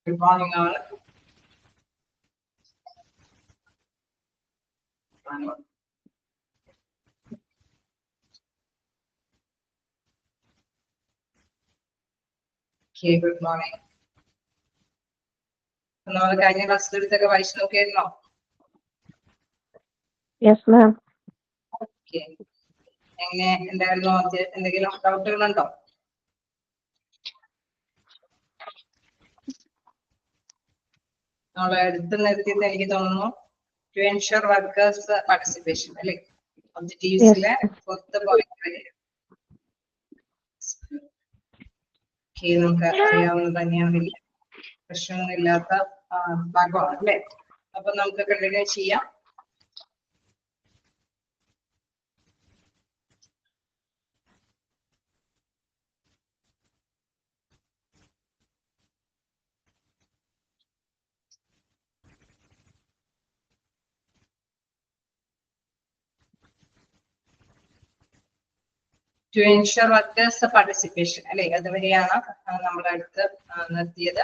Good morning, all. Okay, good morning. കഴിഞ്ഞ ക്ലാസ്സിലെടുത്തൊക്കെ വായിച്ചു നോക്കിയായിരുന്നോ? Yes, ma'am. Okay, എങ്ങനെ എന്തായിരുന്നു? എന്തെങ്കിലും ഡൗട്ടുകളുണ്ടോ? നമ്മളെ എടുത്ത് നിർത്തിയത് എനിക്ക് തോന്നുന്നു ടു എൻഷുർ വർക്കേഴ്സ് പാർട്ടിസിപ്പേഷൻ അല്ലേ? ഒബ്ജക്റ്റീവ്സിലെ പുറത്ത് പോയിന്റ് നമുക്ക് അറിയാവുന്ന തന്നെയാണ്, വലിയ പ്രശ്നമൊന്നുമില്ലാത്ത ഭാഗമാണ് അല്ലേ? അപ്പൊ നമുക്ക് കണ്ടിന്യൂ ചെയ്യാം. ടു എൻഷുർ വർക്കേഴ്സ് പാർട്ടിസിപ്പേഷൻ അല്ലെ, അതുവരെയാണ് നമ്മുടെ അടുത്ത് നിർത്തിയത്.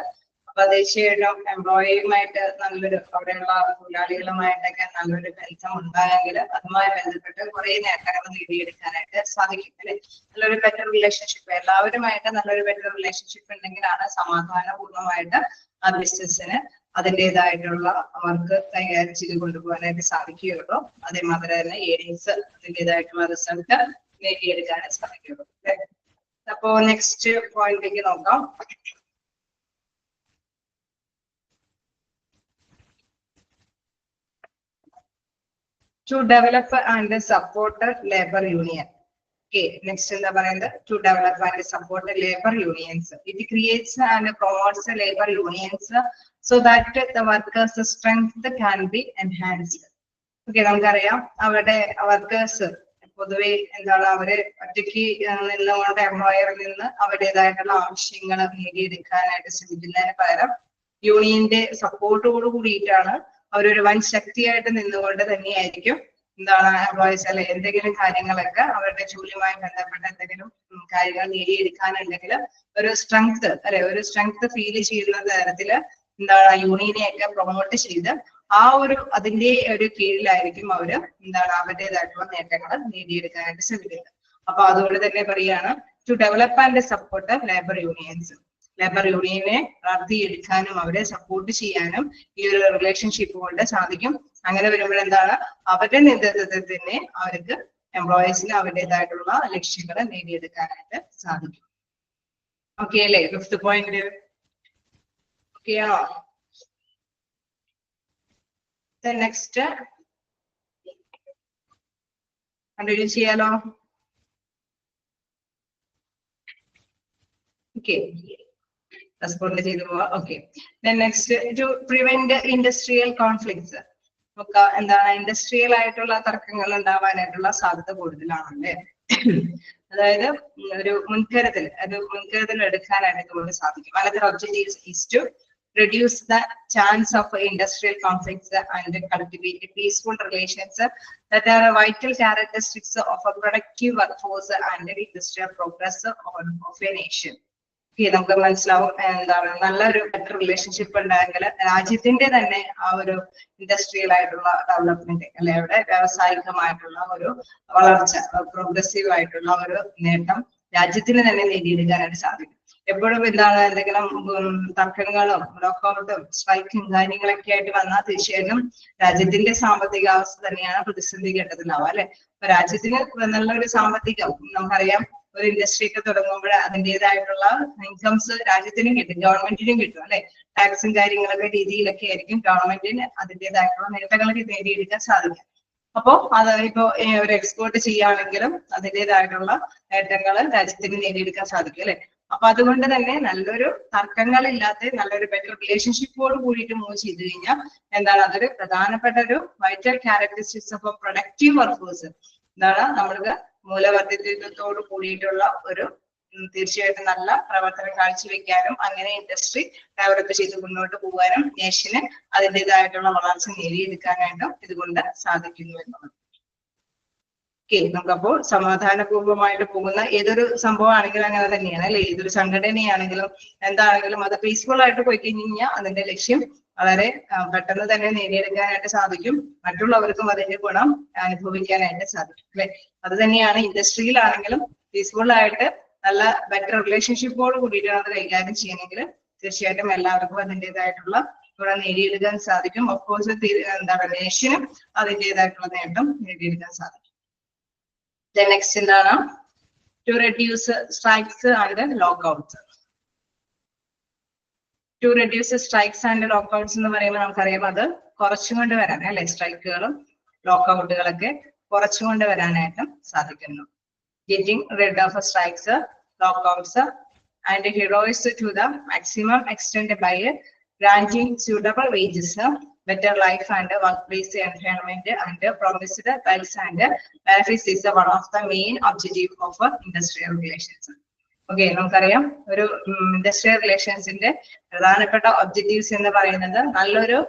അപ്പൊ തീർച്ചയായിട്ടും എംപ്ലോയിയുമായിട്ട് നല്ലൊരു, അവിടെയുള്ള തൊഴിലാളികളുമായിട്ടൊക്കെ നല്ലൊരു ബന്ധം ഉണ്ടായെങ്കിൽ അതുമായി ബന്ധപ്പെട്ട് കുറെ നേട്ടങ്ങൾ നേടിയെടുക്കാനായിട്ട് സാധിക്കും അല്ലെ. നല്ലൊരു ബെറ്റർ റിലേഷൻഷിപ്പ്, എല്ലാവരുമായിട്ട് നല്ലൊരു ബെറ്റർ റിലേഷൻഷിപ്പ് ഉണ്ടെങ്കിലാണ് സമാധാനപൂർണ്ണമായിട്ട് ആ ബിസിനസ്സിന് അതിൻ്റെതായിട്ടുള്ള വർക്ക് കൈകാര്യം ചെയ്ത് കൊണ്ടുപോകാനായിട്ട് സാധിക്കുകയുള്ളൂ. അതേമാതിരി തന്നെ ഏണിങ്സ് അതിൻ്റെതായിട്ടുള്ള റിസൾട്ട് നേടിയെടുക്കാൻ സാധിക്കുള്ളൂ. അപ്പോ നെക്സ്റ്റ് പോയിന്റിലേക്ക് നോക്കാം. To develop and support labour union. Okay, next എന്താ പറയുന്നത്? To develop and support the labor unions. It creates and promotes the labor unions so that the workers' strength can be enhanced. Okay, നമുക്കറിയാം അവരുടെ workers പൊതുവെ എന്താണ്, അവര് ഒറ്റയ്ക്ക് നിന്നുകൊണ്ട് എംപ്ലോയറിൽ നിന്ന് അവരുടേതായിട്ടുള്ള ആവശ്യങ്ങൾ നേടിയെടുക്കാനായിട്ട് ശ്രമിക്കുന്നതിന് പകരം യൂണിയന്റെ സപ്പോർട്ടോട് കൂടിയിട്ടാണ് അവരൊരു വൻ ശക്തിയായിട്ട് നിന്നുകൊണ്ട് തന്നെയായിരിക്കും എന്താണ് എംപ്ലോയീസ് അല്ലെ എന്തെങ്കിലും കാര്യങ്ങളൊക്കെ അവരുടെ ജോലിയുമായി ബന്ധപ്പെട്ട എന്തെങ്കിലും കാര്യങ്ങൾ നേടിയെടുക്കാനുണ്ടെങ്കിൽ ഒരു സ്ട്രെങ്ത് അല്ലെ, ഒരു സ്ട്രെങ്ത് ഫീൽ ചെയ്യുന്ന തരത്തില് എന്താണ് യൂണിയനെയൊക്കെ പ്രൊമോട്ട് ചെയ്ത് ആ ഒരു അതിന്റെ ഒരു കീഴിലായിരിക്കും അവര് എന്താണ് അവരുടേതായിട്ടുള്ള നേട്ടങ്ങൾ നേടിയെടുക്കാനായിട്ട് ശ്രമിക്കുന്നത്. അപ്പൊ അതുകൊണ്ട് തന്നെ പറയാണ് to develop and support labour unions. Labour യൂണിയനെ വളർത്തിയെടുക്കാനും അവരെ സപ്പോർട്ട് ചെയ്യാനും ഈ ഒരു റിലേഷൻഷിപ്പ് കൊണ്ട് സാധിക്കും. അങ്ങനെ വരുമ്പോഴെന്താണ്, അവരുടെ നേതൃത്വത്തിൽ തന്നെ അവർക്ക് എംപ്ലോയീസിന് അവരുടേതായിട്ടുള്ള ലക്ഷ്യങ്ങൾ നേടിയെടുക്കാനായിട്ട് സാധിക്കും. ഓക്കെ അല്ലേ? ഫിഫ്ത് പോയിന്റ് ഓക്കെ ആണോ? നെക്സ്റ്റ് കണ്ടിന്യൂ ചെയ്യാലോ? ഓക്കെ, റെസ്പോണ്ട് ചെയ്തു പോവാ. Okay, next to prevent industrial conflicts. നമുക്ക് എന്താണ് ഇൻഡസ്ട്രിയൽ ആയിട്ടുള്ള തർക്കങ്ങൾ ഉണ്ടാവാനായിട്ടുള്ള സാധ്യത കൂടുതലാണല്ലേ. അതായത് ഒരു മുൻകരുതൽ എടുക്കാനായിട്ട് ഇതുകൊണ്ട് സാധിക്കും. Another objective is to reduce the chance of industrial conflicts and cultivate peaceful relations that are vital characteristics of a productive workforce and industrial progress of a nation. നമുക്ക് മനസ്സിലാവും എന്താണ് നല്ലൊരു ബെറ്റർ റിലേഷൻഷിപ്പ് ഉണ്ടായെങ്കിൽ രാജ്യത്തിന്റെ തന്നെ ആ ഒരു ഇൻഡസ്ട്രിയൽ ആയിട്ടുള്ള development അല്ലെ, അവിടെ വ്യാവസായികമായിട്ടുള്ള ഒരു വളർച്ച, പ്രോഗ്രസീവ് ആയിട്ടുള്ള ഒരു നേട്ടം രാജ്യത്തിന് തന്നെ നേടിയെടുക്കാനായിട്ട് സാധിക്കും. എപ്പോഴും എന്താണ് എന്തെങ്കിലും തർക്കങ്ങളും ലോക്കൗട്ടും സ്ട്രൈക്കും കാര്യങ്ങളൊക്കെ ആയിട്ട് വന്നാൽ തീർച്ചയായിട്ടും രാജ്യത്തിന്റെ സാമ്പത്തിക അവസ്ഥ തന്നെയാണ് പ്രതിസന്ധി ഘട്ടത്തിലാവുക അല്ലെ. അപ്പൊ രാജ്യത്തിന് നല്ലൊരു സാമ്പത്തികം, നമുക്കറിയാം ഒരു ഇൻഡസ്ട്രി ഒക്കെ തുടങ്ങുമ്പോൾ അതിൻ്റെതായിട്ടുള്ള ഇൻകംസ് രാജ്യത്തിനും കിട്ടും, ഗവൺമെന്റിനും കിട്ടും അല്ലെ. ടാക്സും കാര്യങ്ങളൊക്കെ രീതിയിലൊക്കെ ആയിരിക്കും ഗവൺമെന്റിന് അതിൻ്റെതായിട്ടുള്ള നേട്ടങ്ങളൊക്കെ നേടിയെടുക്കാൻ സാധിക്കും. അപ്പോ അത് ഇപ്പോ ഒരു എക്സ്പോർട്ട് ചെയ്യുകയാണെങ്കിലും അതിൻ്റെതായിട്ടുള്ള നേട്ടങ്ങൾ രാജ്യത്തിന് നേടിയെടുക്കാൻ സാധിക്കും അല്ലെ. അപ്പൊ അതുകൊണ്ട് തന്നെ നല്ലൊരു തർക്കങ്ങളില്ലാത്ത നല്ലൊരു ബെറ്റർ റിലേഷൻഷിപ്പോട് കൂടിയിട്ട് മൂവ് ചെയ്ത് കഴിഞ്ഞാൽ എന്താണ് അതൊരു പ്രധാനപ്പെട്ട ഒരു vital characteristics of productive workers. എന്താണ് നമ്മൾക്ക് മൂലവർദ്ധിത്വത്തോട് കൂടിയിട്ടുള്ള ഒരു തീർച്ചയായിട്ടും നല്ല പ്രവർത്തനം കാഴ്ചവെക്കാനും അങ്ങനെ ഇൻഡസ്ട്രി ഡെവലപ്പ് ചെയ്ത് മുന്നോട്ട് പോകാനും നേഷന് അതിൻ്റെതായിട്ടുള്ള വളർച്ച നേടിയെടുക്കാനായിട്ടും ഇതുകൊണ്ട് സാധിക്കുന്നു എന്നുള്ളത്. നമുക്കപ്പോൾ സമാധാനപൂർവ്വമായിട്ട് പോകുന്ന ഏതൊരു സംഭവമാണെങ്കിലും അങ്ങനെ തന്നെയാണ് അല്ലെ. ഏതൊരു സംഘടനയാണെങ്കിലും എന്താണെങ്കിലും അത് പീസ്ഫുൾ ആയിട്ട് പോയി കഴിഞ്ഞാൽ അതിന്റെ ലക്ഷ്യം വളരെ പെട്ടെന്ന് തന്നെ നേടിയെടുക്കാനായിട്ട് സാധിക്കും. മറ്റുള്ളവർക്കും അതിന്റെ ഗുണം അനുഭവിക്കാനായിട്ട് സാധിക്കും അല്ലെ. അത് തന്നെയാണ് ഇൻഡസ്ട്രിയിലാണെങ്കിലും പീസ്ഫുൾ ആയിട്ട് നല്ല ബെറ്റർ റിലേഷൻഷിപ്പോട് കൂടിയിട്ടാണ് അത് കൈകാര്യം ചെയ്യണമെങ്കിൽ തീർച്ചയായിട്ടും എല്ലാവർക്കും അതിൻ്റെതായിട്ടുള്ള ഗുണം നേടിയെടുക്കാൻ സാധിക്കും. ഓഫ്കോഴ്സ് എന്താണ് നേഷനും അതിൻ്റെതായിട്ടുള്ള നേട്ടം നേടിയെടുക്കാൻ സാധിക്കും. നെക്സ്റ്റ് എന്താണ്? To reduce strikes and lockouts. To reduce strikes and lockouts എന്ന് പറയുമ്പോൾ നമുക്കറിയാം അത് കുറച്ചുകൊണ്ട് വരാൻ അല്ലെ. സ്ട്രൈക്കുകളും ലോക്കൗട്ടുകളൊക്കെ കുറച്ചുകൊണ്ട് വരാനായിട്ടും സാധിക്കുന്നു. Getting rid of strikes, lockouts and heroes to the maximum extent by granting suitable wages, better life and workplace environment and promised rights and benefits is one of the main objective of industrial relations. Okay, നമുക്കറിയാം ഒരു industrial റിലേഷൻസിന്റെ പ്രധാനപ്പെട്ട objectives എന്ന് പറയുന്നത് നല്ലൊരു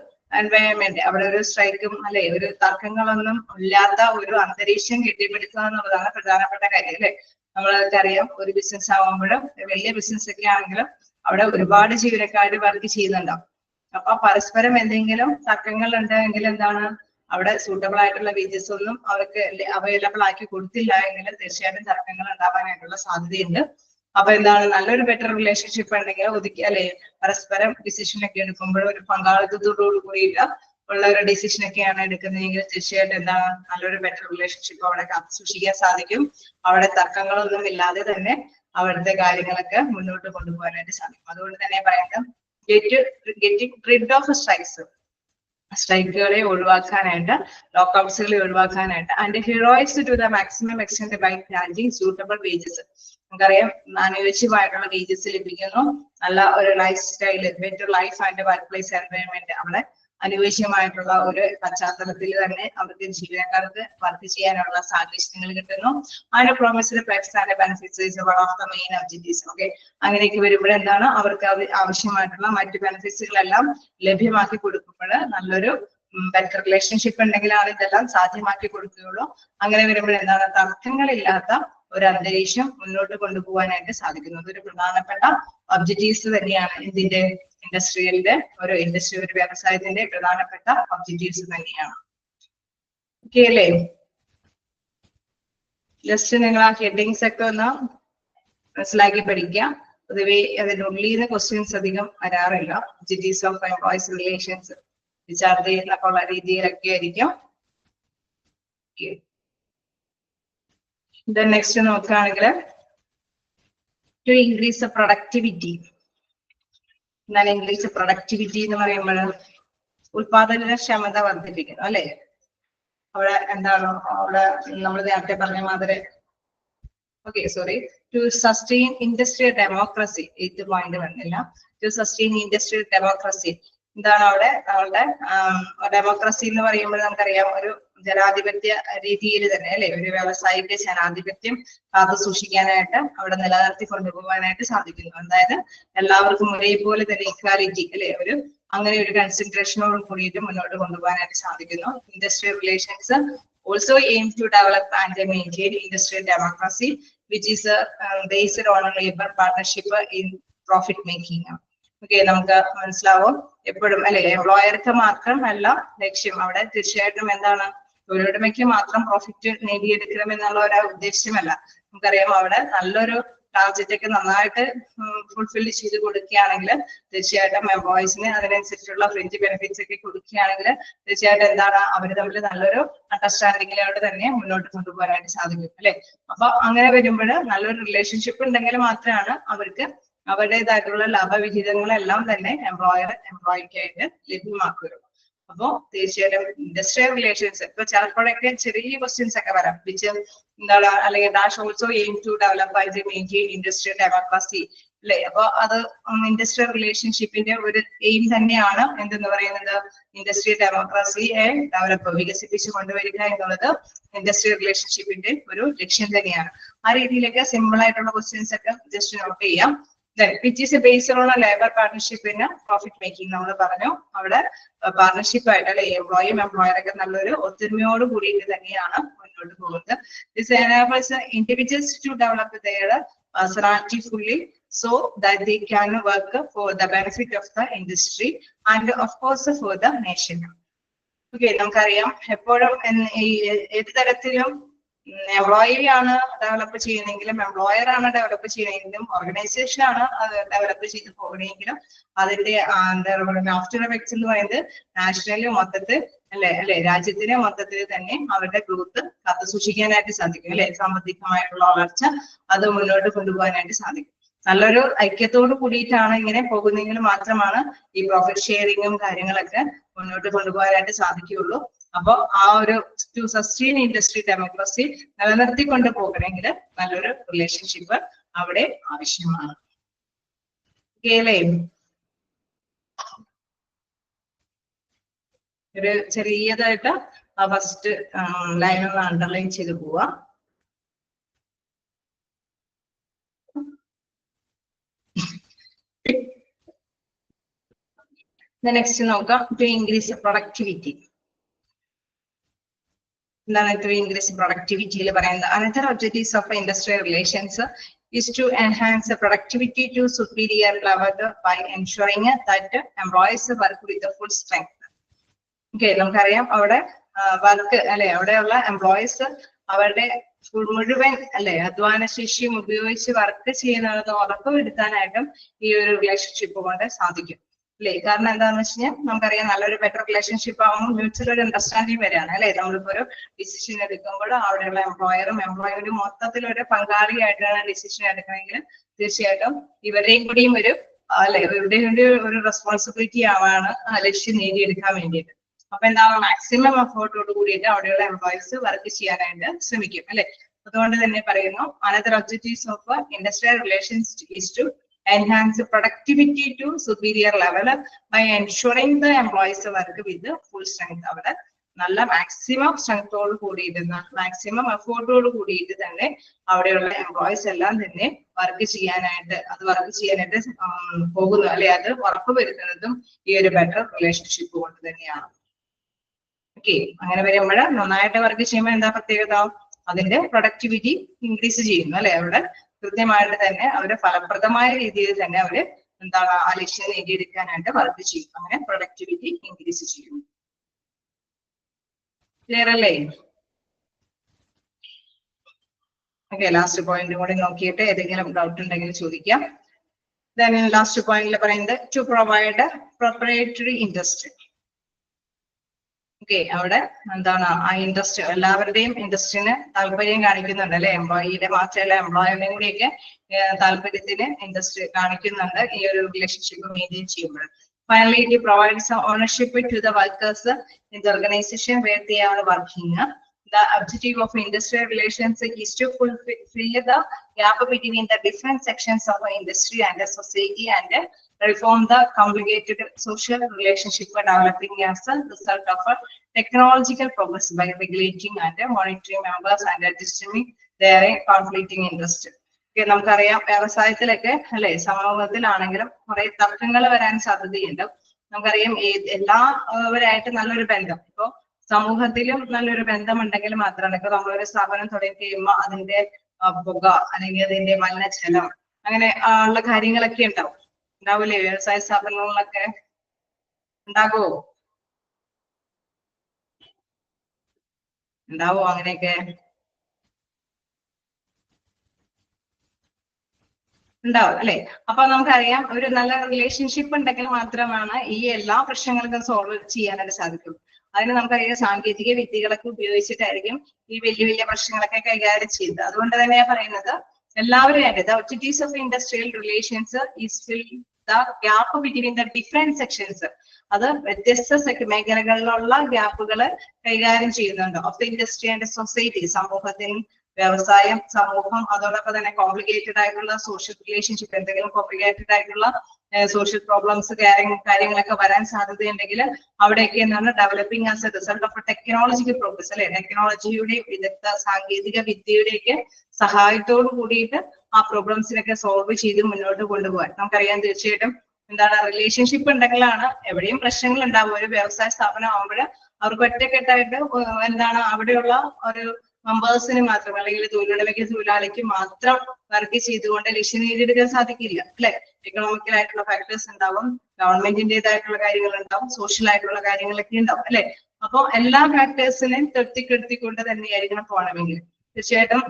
environment, അവിടെ ഒരു സ്ട്രൈക്കും അല്ലെ ഒരു തർക്കങ്ങളൊന്നും ഇല്ലാത്ത ഒരു അന്തരീക്ഷം കെട്ടിപ്പടുക്കുക എന്നുള്ളതാണ് പ്രധാനപ്പെട്ട കാര്യം അല്ലെ. നമ്മൾക്കറിയാം ഒരു ബിസിനസ് ആകുമ്പോഴും വലിയ ബിസിനസ് ഒക്കെ ആണെങ്കിലും അവിടെ ഒരുപാട് ജീവനക്കാർ വർക്ക് ചെയ്യുന്നുണ്ടാവും. അപ്പൊ പരസ്പരം എന്തെങ്കിലും തർക്കങ്ങൾ ഉണ്ടെങ്കിൽ എന്താണ് അവിടെ സൂട്ടബിൾ ആയിട്ടുള്ള വേജസ് ഒന്നും അവർക്ക് അവൈലബിൾ ആക്കി കൊടുത്തില്ല എങ്കിൽ തീർച്ചയായിട്ടും തർക്കങ്ങൾ ഉണ്ടാവാനായിട്ടുള്ള സാധ്യതയുണ്ട്. അപ്പൊ എന്താണ് നല്ലൊരു ബെറ്റർ റിലേഷൻഷിപ്പ് ഉണ്ടെങ്കിൽ ഒതുക്കി അല്ലെ പരസ്പരം ഡിസിഷൻ ഒക്കെ എടുക്കുമ്പോൾ ഒരു പങ്കാളിത്തത്തോടു കൂടിയിട്ട് ഉള്ള ഒരു ഡിസിഷൻ ഒക്കെയാണ് എടുക്കുന്നതെങ്കിൽ തീർച്ചയായിട്ടും എന്താണ് നല്ലൊരു ബെറ്റർ റിലേഷൻഷിപ്പ് അവിടെ കാത്തു സൂക്ഷിക്കാൻ സാധിക്കും. അവിടെ തർക്കങ്ങളൊന്നും ഇല്ലാതെ തന്നെ അവിടുത്തെ കാര്യങ്ങളൊക്കെ മുന്നോട്ട് കൊണ്ടുപോകാനായിട്ട് സാധിക്കും. അതുകൊണ്ട് തന്നെ പറയുന്നത് ഗെറ്റിംഗ് റിഡ് ഓഫ് സ്ട്രൈക്സ്, സ്ട്രൈക്കുകളെ ഒഴിവാക്കാനായിട്ട്, ലോക്കൗട്ട്സുകളെ ഒഴിവാക്കാനായിട്ട്, and heroes to the maximum extent by granting suitable wages. നമുക്കറിയാം അനുയോജ്യമായിട്ടുള്ള വേജസ് ലഭിക്കുന്നു, നല്ല ഒരു lifestyle, better life and workplace environment അവിടെ അനുയോജ്യമായിട്ടുള്ള ഒരു പശ്ചാത്തലത്തിൽ തന്നെ അവർക്ക് ജീവനക്കാർക്ക് വർക്ക് ചെയ്യാനുള്ള സാഹചര്യങ്ങൾ കിട്ടുന്നു. അതിന്റെ promised perks and benefits is one of the main objectives. Okay, അങ്ങനെയൊക്കെ വരുമ്പോൾ എന്താണ് അവർക്ക് ആവശ്യമായിട്ടുള്ള മറ്റു ബെനിഫിറ്റ്സുകളെല്ലാം ലഭ്യമാക്കി കൊടുക്കുമ്പോൾ നല്ലൊരു ബെറ്റർ റിലേഷൻഷിപ്പ് ഉണ്ടെങ്കിലാണ് ഇതെല്ലാം സാധ്യമാക്കി കൊടുക്കുകയുള്ളൂ. അങ്ങനെ വരുമ്പോൾ എന്താണ് തർക്കങ്ങളില്ലാത്ത ഒരു അന്തരീക്ഷം മുന്നോട്ട് കൊണ്ടുപോകാനായിട്ട് സാധിക്കുന്നത് ഒരു പ്രധാനപ്പെട്ട ഒബ്ജക്റ്റീവ്സ് തന്നെയാണ് ഇതിന്റെ ഇൻഡസ്ട്രിയലിന്റെ ഒരു വ്യവസായത്തിന്റെ പ്രധാനപ്പെട്ട ഒബ്ജക്റ്റീവ്സ് തന്നെയാണ്. ഓക്കെ അല്ലേ? ജസ്റ്റ് നിങ്ങൾ ആ ഹെഡിങ്സ് ഒക്കെ ഒന്ന് മനസ്സിലാക്കി പഠിക്കുക. പൊതുവെ അതിന്റെ ഉള്ളിൽ നിന്ന് ക്വസ്റ്റ്യൻസ് അധികം വരാറില്ല. ഒബ്ജക്റ്റീവ്സ് ഓഫ് എംപ്ലോയീസ് റിലേഷൻസ് വിചാരണ ചെയ്യുന്നൊക്കെ ഉള്ള രീതിയിലൊക്കെ ആയിരിക്കും. നെക്സ്റ്റ് നോക്കുകയാണെങ്കിൽ ടു ഇൻക്രീസ് പ്രൊഡക്ടിവിറ്റി. എന്നാൽ ഇംഗ്ലീഷ് പ്രൊഡക്ടിവിറ്റി എന്ന് പറയുമ്പോൾ ഉൽപാദനക്ഷമത വർദ്ധിപ്പിക്കുന്നു അല്ലെ. അവിടെ എന്താണ് അവിടെ നമ്മൾ നേരത്തെ പറഞ്ഞ മാതിരി to sustain industrial democracy. 8th point വന്നില്ല. ടു സസ്റ്റെയിൻ ഇൻഡസ്ട്രിയൽ ഡെമോക്രസി എന്താണ് അവിടെ നമ്മളുടെ ഡെമോക്രസി എന്ന് പറയുമ്പോൾ നമുക്കറിയാം ഒരു ജനാധിപത്യ രീതിയിൽ തന്നെ അല്ലെ ഒരു വ്യാവസായിക ജനാധിപത്യം കാത്തു സൂക്ഷിക്കാനായിട്ട് അവിടെ നിലനിർത്തി കൊണ്ടുപോകാനായിട്ട് സാധിക്കുന്നു. അതായത് എല്ലാവർക്കും ഒരേപോലെ തന്നെ ഇക്വാലിറ്റി അല്ലെ ഒരു അങ്ങനെ ഒരു കൺസിഡറേഷനോട് കൂടിയിട്ട് മുന്നോട്ട് കൊണ്ടുപോകാനായിട്ട് സാധിക്കുന്നു. Industrial relations also aim to develop and maintain industrial democracy which is based on labor partnership in profit making. Okay, നമുക്ക് മനസ്സിലാവും എപ്പോഴും അല്ലെ എംപ്ലോയർക്ക് മാത്രം അല്ല ലക്ഷ്യം. അവിടെ തീർച്ചയായിട്ടും എന്താണ് തൊഴിലുടമയ്ക്ക് മാത്രം പ്രോഫിറ്റ് നേടിയെടുക്കണം എന്നുള്ള ഒരു ഉദ്ദേശമല്ല. നമുക്കറിയാം അവിടെ നല്ലൊരു ടാർജറ്റ് ഒക്കെ നന്നായിട്ട് ഫുൾഫിൽ ചെയ്ത് കൊടുക്കുകയാണെങ്കിൽ തീർച്ചയായിട്ടും എംപ്ലോയീസിന് അതിനനുസരിച്ചുള്ള ഫ്രിഞ്ച് ബെനിഫിറ്റ്സ് ഒക്കെ കൊടുക്കുകയാണെങ്കിൽ തീർച്ചയായിട്ടും എന്താണ് അവർ തമ്മിൽ നല്ലൊരു അണ്ടർസ്റ്റാൻഡിങ്ങിലോട്ട് തന്നെ മുന്നോട്ട് കൊണ്ടുപോകാനായിട്ട് സാധിക്കും അല്ലെ. അപ്പൊ അങ്ങനെ വരുമ്പോൾ നല്ലൊരു റിലേഷൻഷിപ്പ് ഉണ്ടെങ്കിൽ മാത്രമാണ് അവർക്ക് അവരുടേതായിട്ടുള്ള ലാഭവിഹിതങ്ങളെല്ലാം തന്നെ എംപ്ലോയിക്കായിട്ട് ലഭ്യമാക്കുകയുള്ളൂ. അപ്പോ തീർച്ചയായിട്ടും ഇൻഡസ്ട്രിയൽ റിലേഷൻസ് ഇപ്പൊ ചിലപ്പോഴൊക്കെ ചെറിയ ക്വസ്റ്റ്യൻസ് ഒക്കെ വരാം. വിച്ച് എന്താണ് അല്ലെങ്കിൽ dash also aim to develop and maintain industrial democracy അല്ലെ. അപ്പൊ അത് ഇൻഡസ്ട്രിയൽ റിലേഷൻഷിപ്പിന്റെ ഒരു എയിം തന്നെയാണ് എന്തെന്ന് പറയുന്നത് ഇൻഡസ്ട്രിയൽ ഡെമോക്രസിയെ ഡെവലപ്പ് വികസിപ്പിച്ചു കൊണ്ടുവരിക എന്നുള്ളത് ഇൻഡസ്ട്രിയൽ റിലേഷൻഷിപ്പിന്റെ ഒരു ലക്ഷ്യം തന്നെയാണ്. ആ രീതിയിലൊക്കെ സിമ്പിൾ ആയിട്ടുള്ള ക്വസ്റ്റ്യൻസ് ഒക്കെ ജസ്റ്റ് നോട്ട് ചെയ്യാം. which is based on a labor partnership in a profit making. നമ്മൾ പറഞ്ഞു അവിടെ പാർട്ണർഷിപ്പ് ആയിട്ട് അല്ലെ എംപ്ലോയിയും എംപ്ലോയർ ഒക്കെ നല്ലൊരു ഒത്തൊരുമയോട് കൂടിയിട്ട് തന്നെയാണ് മുന്നോട്ട് മുന്നോട്ട് പോകുന്നത്. This enables individuals to develop their personality fully so that they can work for the benefit of the industry and of course for the nation. Okay, നമുക്കറിയാം എപ്പോഴും ഏത് തരത്തിലും എംപ്ലോയി ആണ് ഡെവലപ്പ് ചെയ്യുന്നെങ്കിലും എംപ്ലോയർ ആണ് ഡെവലപ്പ് ചെയ്യണമെങ്കിലും ഓർഗനൈസേഷൻ ആണ് അത് develop ചെയ്ത് പോകണമെങ്കിലും അതിന്റെ എന്താ പറയുക ആഫ്റ്റർ എഫക്ട്സ് എന്ന് പറയുന്നത് നാഷണലി മൊത്തത്തിൽ അല്ലെ രാജ്യത്തിന്റെ മൊത്തത്തിൽ തന്നെ അവരുടെ ഗ്രോത്ത് കാത്തു സൂക്ഷിക്കാനായിട്ട് സാധിക്കും അല്ലെ. സാമ്പത്തികമായിട്ടുള്ള വളർച്ച അത് മുന്നോട്ട് കൊണ്ടുപോകാനായിട്ട് സാധിക്കും. നല്ലൊരു ഐക്യത്തോട് കൂടിയിട്ടാണ് ഇങ്ങനെ പോകുന്നെങ്കിൽ മാത്രമാണ് ഈ പ്രോഫിറ്റ് ഷെയറിങ്ങും കാര്യങ്ങളൊക്കെ മുന്നോട്ട് കൊണ്ടുപോകാനായിട്ട് സാധിക്കുകയുള്ളൂ. അപ്പൊ ആ ഒരു ടു സസ്റ്റെയിൻ ഇൻഡസ്ട്രി ഡെമോക്രസി നിലനിർത്തിക്കൊണ്ട് പോകണമെങ്കിൽ നല്ലൊരു റിലേഷൻഷിപ്പ് അവിടെ ആവശ്യമാണ്. കേളേ ഒരു ചെറിയതായിട്ട് ആ ഫസ്റ്റ് ലൈൻ ഒന്ന് അണ്ടർലൈൻ ചെയ്ത് പോവാ. നെക്സ്റ്റ് നോക്കാം, ടു ഇൻക്രീസ് പ്രൊഡക്ടിവിറ്റി. എന്താണ് ടു ഇൻക്രീസ് പ്രൊഡക്ടിവിറ്റിയിൽ പറയുന്നത്? Another objectives of industrial relations is to enhance the productivity to superior level by ensuring that employees work with the full strength. Okay, നമുക്കറിയാം അവിടെ work അല്ലെ, അവിടെയുള്ള employees അവരുടെ മുഴുവൻ അല്ലെ അധ്വാന ശേഷിയും ഉപയോഗിച്ച് വർക്ക് ചെയ്യുന്നതെന്ന് ഉറപ്പുവരുത്താനായിട്ടും ഈ ഒരു റിലേഷൻഷിപ്പ് കൊണ്ട് സാധിക്കും അല്ലെ. കാരണം എന്താണെന്ന് വെച്ച് കഴിഞ്ഞാൽ നമുക്കറിയാം നല്ലൊരു ബെറ്റർ റിലേഷൻഷിപ്പ് ആകുമ്പോൾ മ്യൂച്വൽ ഒരു അണ്ടർസ്റ്റാൻഡിങ് വരികയാണ് അല്ലെ. നമ്മളിപ്പോ ഒരു ഡിസിഷൻ എടുക്കുമ്പോൾ അവിടെയുള്ള എംപ്ലോയറും എംപ്ലോയറും മൊത്തത്തിലൊരു പങ്കാളിയായിട്ടാണ് ഡിസിഷൻ എടുക്കണമെങ്കിൽ തീർച്ചയായിട്ടും ഇവരുടെയും കൂടിയും ഒരു അല്ലെ ഇവരുടെയും ഒരു റെസ്പോൺസിബിലിറ്റി ആവാണ് ലക്ഷ്യം നേടിയെടുക്കാൻ വേണ്ടിയിട്ട്. അപ്പൊ എന്താണ് മാക്സിമം എഫേർട്ടോട് കൂടിയിട്ട് അവിടെയുള്ള എംപ്ലോയീസ് വർക്ക് ചെയ്യാനായിട്ട് ശ്രമിക്കും അല്ലെ. അതുകൊണ്ട് തന്നെ പറയുന്നു another objectives of industrial relations is to enhance productivity to superior level by ensuring the employees work with full strength. അവിടെ നല്ല മാക്സിമം സ്ട്രെങ്തോട് കൂടിയിരുന്ന മാക്സിമം എഫോർട്ടോട് കൂടിയിട്ട് തന്നെ അവിടെയുള്ള എംപ്ലോയീസ് എല്ലാം തന്നെ വർക്ക് ചെയ്യാനായിട്ട് പോകുന്നു അല്ലെ. അത് ഉറപ്പുവരുത്തുന്നതും ഈ ഒരു ബെറ്റർ റിലേഷൻഷിപ്പ് കൊണ്ട് തന്നെയാണ്. ഓക്കെ, അങ്ങനെ വരുമ്പോൾ നന്നായിട്ട് വർക്ക് ചെയ്യുമ്പോൾ എന്താ പ്രത്യേകത? അതിന്റെ പ്രൊഡക്ടിവിറ്റി ഇൻക്രീസ് ചെയ്യുന്നു അല്ലെ. അവിടെ കൃത്യമായിട്ട് തന്നെ അവര് ഫലപ്രദമായ രീതിയിൽ തന്നെ അവര് എന്താണ് ആ ലക്ഷ്യം നേടിയെടുക്കാനായിട്ട് വർക്ക് ചെയ്യും. അങ്ങനെ പ്രൊഡക്ടിവിറ്റി ഇൻക്രീസ് ചെയ്യും. ക്ലിയർ അല്ലേ? ഓക്കെ, ലാസ്റ്റ് പോയിന്റ് കൂടി നോക്കിയിട്ട് ഏതെങ്കിലും ഡൗട്ട് ഉണ്ടെങ്കിൽ ചോദിക്കാം. ദെൻ ലാസ്റ്റ് പോയിന്റിൽ പറയുന്നത് to provide proprietary industry. Okay, അവിടെ എന്താണ് ആ ഇൻഡസ്ട്രി എല്ലാവരുടെയും ഇൻഡസ്ട്രിന് താല്പര്യം കാണിക്കുന്നുണ്ട് അല്ലെ. എംപ്ലോയിയുടെ മാത്രമല്ല എംപ്ലോയിയുടെയും കൂടിയൊക്കെ താല്പര്യത്തിന് ഇൻഡസ്ട്രി കാണിക്കുന്നുണ്ട് ഈ ഒരു റിലേഷൻഷിപ്പ് മെയിൻറ്റെയിൻ ചെയ്യുമ്പോൾ. Finally, it provides ownership to the workers in the organization where they are working. The objective of industrial relations is to fill the gap between the different sections of the industry and the society and reform the complicated social relationship developing as a result of a technological progress by regulating and monitoring members and distributing their conflicting interest. നമുക്കറിയാം വ്യവസായത്തിലൊക്കെ അല്ലെ സമൂഹത്തിലാണെങ്കിലും കുറെ തർക്കങ്ങൾ വരാൻ സാധ്യതയുണ്ട്. നമുക്കറിയാം എല്ലാവരായിട്ട് നല്ലൊരു ബന്ധം ഇപ്പൊ സമൂഹത്തിലും നല്ലൊരു ബന്ധമുണ്ടെങ്കിൽ മാത്രമാണ് ഇപ്പൊ നമ്മളൊരു സ്ഥാപനം തുടങ്ങി കഴിയുമ്പോൾ അതിന്റെ പുക അല്ലെങ്കിൽ അതിന്റെ മലിനജലം അങ്ങനെ ഉള്ള കാര്യങ്ങളൊക്കെ ഉണ്ടാവൂലേ വ്യവസായ സ്ഥാപനങ്ങളിലൊക്കെ ഉണ്ടാവോ അങ്ങനെയൊക്കെ ഉണ്ടാവും അല്ലെ. അപ്പൊ നമുക്കറിയാം ഒരു നല്ല റിലേഷൻഷിപ്പ് ഉണ്ടെങ്കിൽ മാത്രമാണ് ഈ എല്ലാ പ്രശ്നങ്ങൾക്കും സോൾവ് ചെയ്യാനായിട്ട് സാധിക്കും. അതിന് നമുക്കറിയാം സാങ്കേതിക വിദ്യകളൊക്കെ ഉപയോഗിച്ചിട്ടായിരിക്കും ഈ വലിയ വലിയ പ്രശ്നങ്ങളൊക്കെ കൈകാര്യം ചെയ്യുന്നത്. അതുകൊണ്ട് തന്നെയാണ് പറയുന്നത് എല്ലാവരും the objectives of industrial relations is fill the gap between the different sections. അത് വ്യത്യസ്ത മേഖലകളിലുള്ള ഗ്യാപ്പുകൾ കൈകാര്യം ചെയ്യുന്നുണ്ട് of the industry and society. സമൂഹത്തിൽ വ്യവസായം സമൂഹം അതോടൊപ്പം തന്നെ കോംപ്ലിക്കേറ്റഡ് ആയിട്ടുള്ള സോഷ്യൽ റിലേഷൻഷിപ്പ് എന്തെങ്കിലും കോംപ്ലിക്കേറ്റഡ് ആയിട്ടുള്ള സോഷ്യൽ പ്രോബ്ലംസ് കാര്യങ്ങളൊക്കെ വരാൻ സാധ്യതയുണ്ടെങ്കിൽ അവിടെയൊക്കെ എന്താണ് developing as A result of technological progress അല്ലെ. ടെക്നോളജിയുടെ വിദഗ്ധ സാങ്കേതിക വിദ്യയുടെയൊക്കെ സഹായത്തോട് കൂടിയിട്ട് ആ പ്രോബ്ലംസിനൊക്കെ സോൾവ് ചെയ്ത് മുന്നോട്ട് കൊണ്ടുപോകാൻ നമുക്കറിയാം. തീർച്ചയായിട്ടും എന്താണ് റിലേഷൻഷിപ്പ് ഉണ്ടെങ്കിലാണ് എവിടെയും പ്രശ്നങ്ങൾ ഉണ്ടാവും. ഒരു വ്യവസായ സ്ഥാപനം ആകുമ്പോൾ അവർക്ക് ഒറ്റക്കെട്ടായിട്ട് എന്താണ് അവിടെയുള്ള ഒരു മെമ്പേഴ്സിന് മാത്രം അല്ലെങ്കിൽ തൊഴിലുടമയ്ക്ക് തൊഴിലാളിക്ക് മാത്രം വർക്ക് ചെയ്തുകൊണ്ട് ലക്ഷ്യം നേടിയെടുക്കാൻ സാധിക്കില്ല അല്ലെ. എക്കണോമിക്കൽ ആയിട്ടുള്ള ഫാക്ടേഴ്സ് ഉണ്ടാവും, ഗവൺമെന്റിന്റേതായിട്ടുള്ള കാര്യങ്ങൾ ഉണ്ടാവും, സോഷ്യൽ ആയിട്ടുള്ള കാര്യങ്ങളൊക്കെ ഉണ്ടാവും അല്ലെ. അപ്പൊ എല്ലാ ഫാക്ടേഴ്സിനെയും തൃപ്തിപ്പെടുത്തിക്കൊണ്ട് തന്നെയായിരിക്കണം പോകണമെങ്കിൽ തീർച്ചയായിട്ടും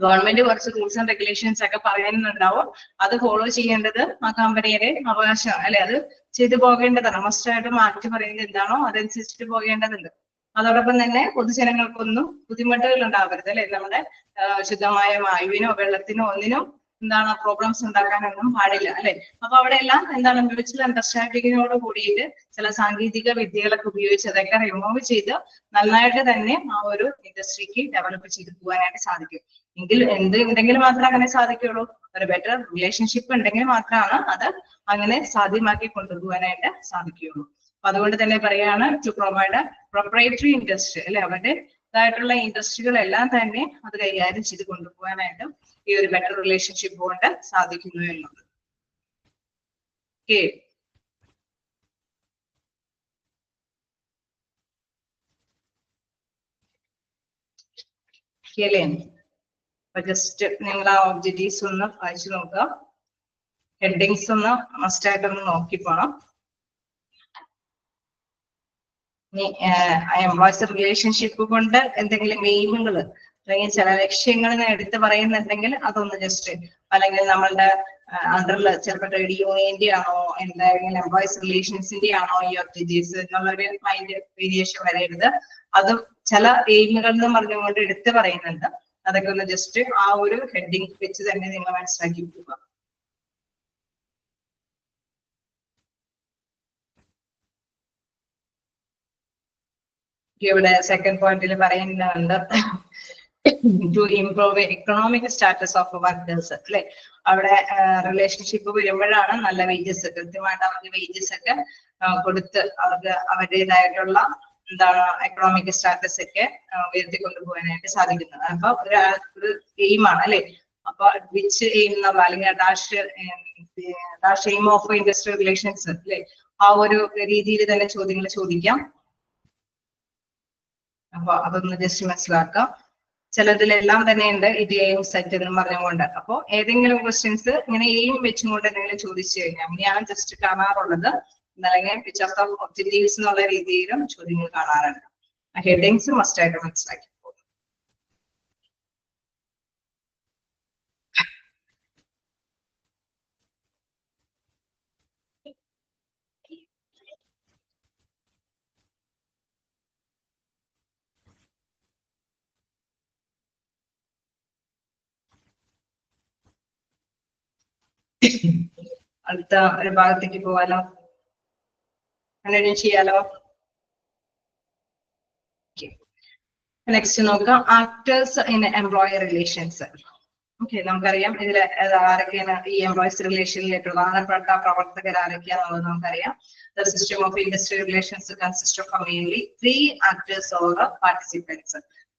ഗവൺമെന്റ് കുറച്ച് റൂൾസ് ആൻഡ് റെഗുലേഷൻസ് ഒക്കെ പറയുന്നുണ്ടാവും. അത് ഫോളോ ചെയ്യേണ്ടത് ആ കമ്പനിയുടെ അവകാശമാണ് അല്ലെ. അത് ചെയ്തു പോകേണ്ടതാണ്. മസ്റ്റായിട്ട് മാറ്റി പറയുന്നത് എന്താണോ അതനുസരിച്ചിട്ട് പോകേണ്ടതുണ്ട്. അതോടൊപ്പം തന്നെ പൊതുജനങ്ങൾക്കൊന്നും ബുദ്ധിമുട്ടുകൾ ഉണ്ടാവരുത് അല്ലെ. നമ്മുടെ ശുദ്ധമായ വായുവിനോ വെള്ളത്തിനോ ഒന്നിനും എന്താണ് പ്രോബ്ലംസ് ഉണ്ടാക്കാനൊന്നും പാടില്ല അല്ലെ. അപ്പൊ അവിടെ എല്ലാം എന്താണ് മ്യൂച്വൽ അണ്ടർസ്റ്റാൻഡിങ്ങിനോട് കൂടിയിട്ട് ചില സാങ്കേതിക വിദ്യകളൊക്കെ ഉപയോഗിച്ച് അതൊക്കെ റിമൂവ് ചെയ്ത് നന്നായിട്ട് തന്നെ ആ ഒരു ഇൻഡസ്ട്രിക്ക് ഡെവലപ്പ് ചെയ്ത് പോകാനായിട്ട് സാധിക്കും. എങ്കിൽ ഉണ്ടെങ്കിൽ മാത്രമേ അങ്ങനെ സാധിക്കുള്ളൂ. ഒരു ബെറ്റർ റിലേഷൻഷിപ്പ് ഉണ്ടെങ്കിൽ മാത്രമാണ് അത് അങ്ങനെ സാധ്യമാക്കി കൊണ്ടുപോകാനായിട്ട് സാധിക്കുകയുള്ളൂ. അപ്പൊ അതുകൊണ്ട് തന്നെ പറയാണ് ടു പ്രൊവൈഡ് പ്രൊപ്രൈറ്ററി ഇൻഡസ്ട്രി അല്ലെ. അവരുടേതായിട്ടുള്ള ഇൻഡസ്ട്രികളെല്ലാം തന്നെ അത് കൈകാര്യം ചെയ്ത് കൊണ്ടുപോകാനായിട്ട് ഈ ഒരു ബെറ്റർ റിലേഷൻഷിപ്പ് കൊണ്ട് സാധിക്കുന്നു എന്നുള്ളത്. ഓക്കെ, അല്ലേ? അപ്പൊ ജസ്റ്റ് നിങ്ങൾ ആ ഒബ്ജക്റ്റീവ്സ് ഒന്ന് വായിച്ചു നോക്കുക. ഹെഡിങ്സ് ഒന്ന് മസ്റ്റ് ആയിട്ടൊന്ന് നോക്കിപ്പോണം. എംപ്ലോയീസ് റിലേഷൻഷിപ്പ് കൊണ്ട് എന്തെങ്കിലും എയിമുകൾ അല്ലെങ്കിൽ ചില ലക്ഷ്യങ്ങൾ എടുത്ത് പറയുന്നുണ്ടെങ്കിൽ അതൊന്ന് ജസ്റ്റ്, അല്ലെങ്കിൽ നമ്മളുടെ അണ്ടറിൽ ചിലപ്പോൾ ട്രേഡ് യൂണിയന്റെ ആണോ എന്തായാലും എംപ്ലോയീസ് റിലേഷൻസിന്റെ ആണോ ഈ ഒബ്ജക്റ്റീവ്സ് എന്നുള്ളൊരു മൈൻഡ് വേരിയേഷൻ വരരുത്. അതും ചില എയിമുകൾ എന്ന് പറഞ്ഞുകൊണ്ട് എടുത്ത് പറയുന്നുണ്ട്. അതൊക്കെ ഒന്ന് ജസ്റ്റ് ആ ഒരു ഹെഡിങ് വെച്ച് തന്നെ നിങ്ങൾ മനസ്സിലാക്കി പോവുക. ഇവിടെ സെക്കൻഡ് പോയിന്റിൽ പറയുന്നുണ്ട് to improve economic status of workers അല്ലെ. അവിടെ റിലേഷൻഷിപ്പ് വരുമ്പോഴാണ് നല്ല വേജസ് കൃത്യമായിട്ട് അവർക്ക് വേജസ് ഒക്കെ കൊടുത്ത് അവർക്ക് അവരുടേതായിട്ടുള്ള എന്താണ് എക്കണോമിക് സ്റ്റാറ്റസ് ഒക്കെ ഉയർത്തിക്കൊണ്ടുപോകാനായിട്ട് സാധിക്കുന്നത്. അപ്പൊ ഒരു എയിമാണ് അല്ലെ. അപ്പൊ വിച്ച് എയിം എന്നുള്ള അല്ലെങ്കിൽ dash aim of industrial relations അല്ലെ. ആ ഒരു രീതിയിൽ തന്നെ ചോദ്യങ്ങൾ ചോദിക്കാം. അപ്പൊ അതൊന്ന് ജസ്റ്റ് മനസ്സിലാക്കാം. ചിലതിലെല്ലാം തന്നെ ഉണ്ട് ഇത് എയിം സെറ്റ് എന്ന് പറഞ്ഞുകൊണ്ട്. അപ്പൊ ഏതെങ്കിലും ക്വസ്റ്റ്യൻസ് ഇങ്ങനെ എയിം വെച്ചുകൊണ്ട് എന്തെങ്കിലും ചോദിച്ചു കഴിഞ്ഞാൽ അങ്ങനെയാണ് ജസ്റ്റ് കാണാറുള്ളത്. അല്ലെങ്കിൽ പിക്ചർ ഓഫ് ഒബ്ജക്റ്റീവ്സ് എന്നുള്ള രീതിയിലും ചോദ്യങ്ങൾ കാണാറുണ്ട്. ഹെഡിങ്സ് മസ്റ്റ് ആയിട്ട് മനസ്സിലാക്കി പോകും. അടുത്ത ഒരു ഭാഗത്തേക്ക് പോവാലോ, അങ്ങനെ ചെയ്യാലോ. നെക്സ്റ്റ് നോക്കാം, actors in employer relations. Okay, നമുക്കറിയാം ഇതിൽ ആരൊക്കെയാണ് ഈ എംപ്ലോയീസ് റിലേഷനിലെ പ്രധാനപ്പെട്ട പ്രവർത്തകർ ആരൊക്കെയാണെന്നുള്ളത് നമുക്കറിയാം. The system of industrial relations consists of mainly 3 actors or participants.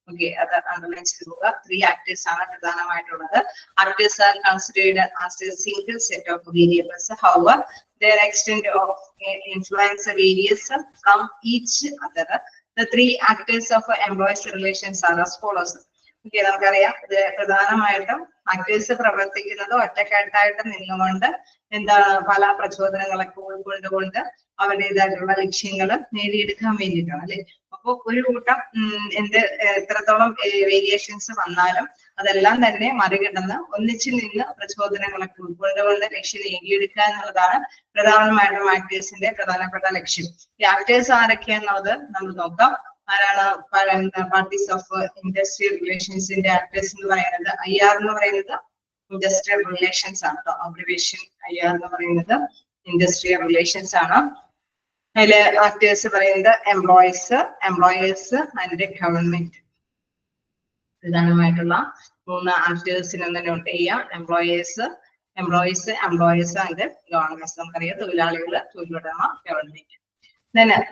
Okay, അത് അണ്ടർലൈൻ ചെയ്ത് പോവുക. 3 actors ആണ് പ്രധാനമായിട്ടുള്ളത്. Actors are considered as a single set of variables. However, their extent of influence varies from each other. The 3 actors of employees relations are as follows. Okay, നമുക്കറിയാം ഇത് പ്രധാനമായിട്ടും actors പ്രവർത്തിക്കുന്നത് ഒറ്റക്കെട്ടായിട്ട് നിന്നുകൊണ്ട് എന്താണ് പല പ്രചോദനങ്ങളൊക്കെ ഉൾക്കൊണ്ടുകൊണ്ട് അവരുടേതായിട്ടുള്ള ലക്ഷ്യങ്ങൾ നേടിയെടുക്കാൻ വേണ്ടിയിട്ടാണ് അല്ലെ. അപ്പൊ ഒരു കൂട്ടം എത്രത്തോളം വേരിയേഷൻസ് വന്നാലും അതെല്ലാം തന്നെ മറികടന്ന് ഒന്നിച്ചു നിന്ന് പ്രചോദനങ്ങളൊക്കെ ഉൾക്കൊണ്ടുകൊണ്ട് ലക്ഷ്യം നേടിയെടുക്കുക എന്നുള്ളതാണ് പ്രധാനമായിട്ടും ആക്ടേഴ്സിന്റെ പ്രധാനപ്പെട്ട ലക്ഷ്യം. ഈ ആക്ടേഴ്സ് ആരൊക്കെയാണെന്നത് നമ്മൾ നോക്കാം. ആരാണ് പാർട്ടീസ് ഓഫ് ഇൻഡസ്ട്രിയൽ റിലേഷൻസിന്റെ ആക്ടേഴ്സ് എന്ന് പറയുന്നത്? IR എന്ന് പറയുന്നത് ഇൻഡസ്ട്രിയൽ റിലേഷൻസ് ആണ് കേട്ടോ. അബ്രിവേഷൻ IR എന്ന് പറയുന്നത് ഇൻഡസ്ട്രിയൽ റിലേഷൻസ് ആണ്. അതില് ആക്ടേഴ്സ് പറയുന്നത് എംപ്ലോയേഴ്സ് ആൻഡ് ഗവൺമെന്റ്. പ്രധാനമായിട്ടുള്ള 3 ആക്ടേഴ്സിനെ തന്നെ നോട്ട് ചെയ്യാം. Employers and government. നമുക്കറിയാം തൊഴിലാളികള്, തൊഴിലുടമ, ഗവൺമെന്റ്.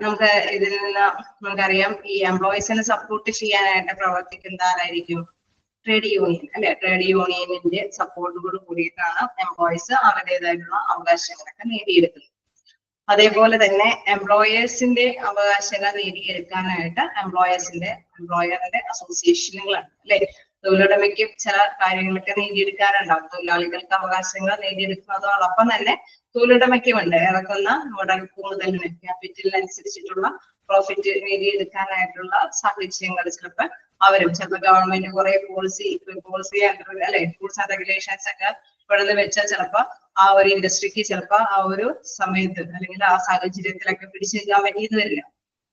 നമുക്ക് ഇതിൽ നിന്ന് നമുക്കറിയാം ഈ എംപ്ലോയീസിനെ സപ്പോർട്ട് ചെയ്യാനായിട്ട് പ്രവർത്തിക്കുന്ന ആരായിരിക്കും? ട്രേഡ് യൂണിയൻ അല്ലെ. ട്രേഡ് യൂണിയനിന്റെ സപ്പോർട്ടോട് കൂടിയിട്ടാണ് എംപ്ലോയീസ് അവരുടേതായിട്ടുള്ള അവകാശങ്ങളൊക്കെ നേടിയെടുക്കുന്നത്. അതേപോലെ തന്നെ എംപ്ലോയേഴ്സിന്റെ അവകാശങ്ങൾ നേടിയെടുക്കാനായിട്ട് എംപ്ലോയറിന്റെ അസോസിയേഷനുകളാണ് അല്ലെ. തൊഴിലുടമയ്ക്ക് ചില കാര്യങ്ങളൊക്കെ നേടിയെടുക്കാനുണ്ടാവും. തൊഴിലാളികൾക്ക് അവകാശങ്ങൾ നേടിയെടുക്കുന്നതോടൊപ്പം തന്നെ തൊഴിലുടമയ്ക്കുമുണ്ട് ഇറക്കുന്ന മുതലിന് ക്യാപിറ്റലിനനുസരിച്ചിട്ടുള്ള പ്രോഫിറ്റ് നേടിയെടുക്കാനായിട്ടുള്ള സാഹചര്യങ്ങൾ ചിലപ്പോൾ ഗവൺമെന്റ് കുറെ പോളിസി അല്ലെ റൂൾസ് ആൻഡ് റെഗുലേഷൻസ് ഒക്കെ ഇവിടുന്ന് വെച്ചാൽ ചിലപ്പോ ആ ഒരു ഇൻഡസ്ട്രിക്ക് ചിലപ്പോ ആ ഒരു സമയത്ത് അല്ലെങ്കിൽ ആ സാഹചര്യത്തിലൊക്കെ പിടിച്ചു നിൽക്കാൻ പറ്റിയെന്ന് വരില്ല.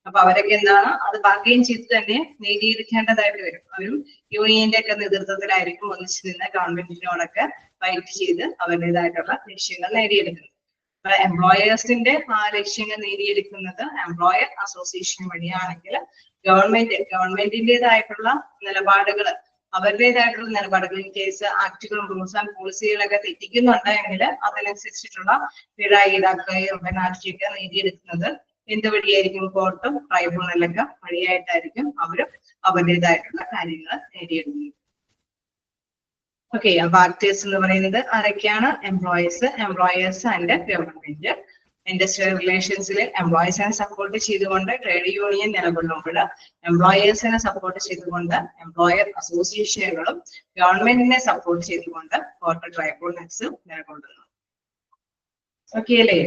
അപ്പൊ അവരൊക്കെ എന്താണ് അത് ബാർഗെയിൻ ചെയ്ത് തന്നെ നേടിയെടുക്കേണ്ടതായിട്ട് വരും. അവരും യൂണിയന്റെ ഒക്കെ നേതൃത്വത്തിലായിരിക്കും ഒന്നിച്ചു നിന്ന് ഗവൺമെന്റിനോടൊക്കെ ഫൈറ്റ് ചെയ്ത് അവരുടേതായിട്ടുള്ള ലക്ഷ്യങ്ങൾ നേടിയെടുക്കുന്നത്. എംപ്ലോയേഴ്സിന്റെ ആ ലക്ഷ്യങ്ങൾ നേടിയെടുക്കുന്നത് എംപ്ലോയർ അസോസിയേഷൻ വഴിയാണെങ്കിൽ ഗവൺമെന്റിന്റേതായിട്ടുള്ള നിലപാടുകൾ അവരുടേതായിട്ടുള്ള നിലപാടുകൾ ഇൻ കേസ് ആക്ടുകളും റൂൾസ് ആൻഡ് പോളിസികളൊക്കെ തെറ്റിക്കുന്നുണ്ടെങ്കിൽ അതിനനുസരിച്ചിട്ടുള്ള പിഴ ഈടാക്കുകയും പെനാൽറ്റിയൊക്കെ നേടിയെടുക്കുന്നത് എന്ത് വഴിയായിരിക്കും? കോർട്ടും ട്രൈബ്യൂണലൊക്കെ വഴിയായിട്ടായിരിക്കും അവരും അവരുടേതായിട്ടുള്ള കാര്യങ്ങൾ നേടിയെടുക്കുന്നത്. ഓക്കെ, അപ്പൊ ആക്ടേഴ്സ് എന്ന് പറയുന്നത് ആരൊക്കെയാണ്? Employers and government. ഇൻഡസ്ട്രിയൽ റിലേഷൻസിൽ എംപ്ലോയീസിനെ സപ്പോർട്ട് ചെയ്തുകൊണ്ട് ട്രേഡ് യൂണിയൻ നിലകൊള്ളുമ്പോൾ എംപ്ലോയേഴ്സിനെ സപ്പോർട്ട് ചെയ്തുകൊണ്ട് എംപ്ലോയർ അസോസിയേഷനുകളും ഗവൺമെന്റിനെ സപ്പോർട്ട് ചെയ്തുകൊണ്ട് കോർട്ട് ട്രൈബ്യൂണൽസ് നിലകൊള്ളുന്നു. ഓക്കെ അല്ലേ?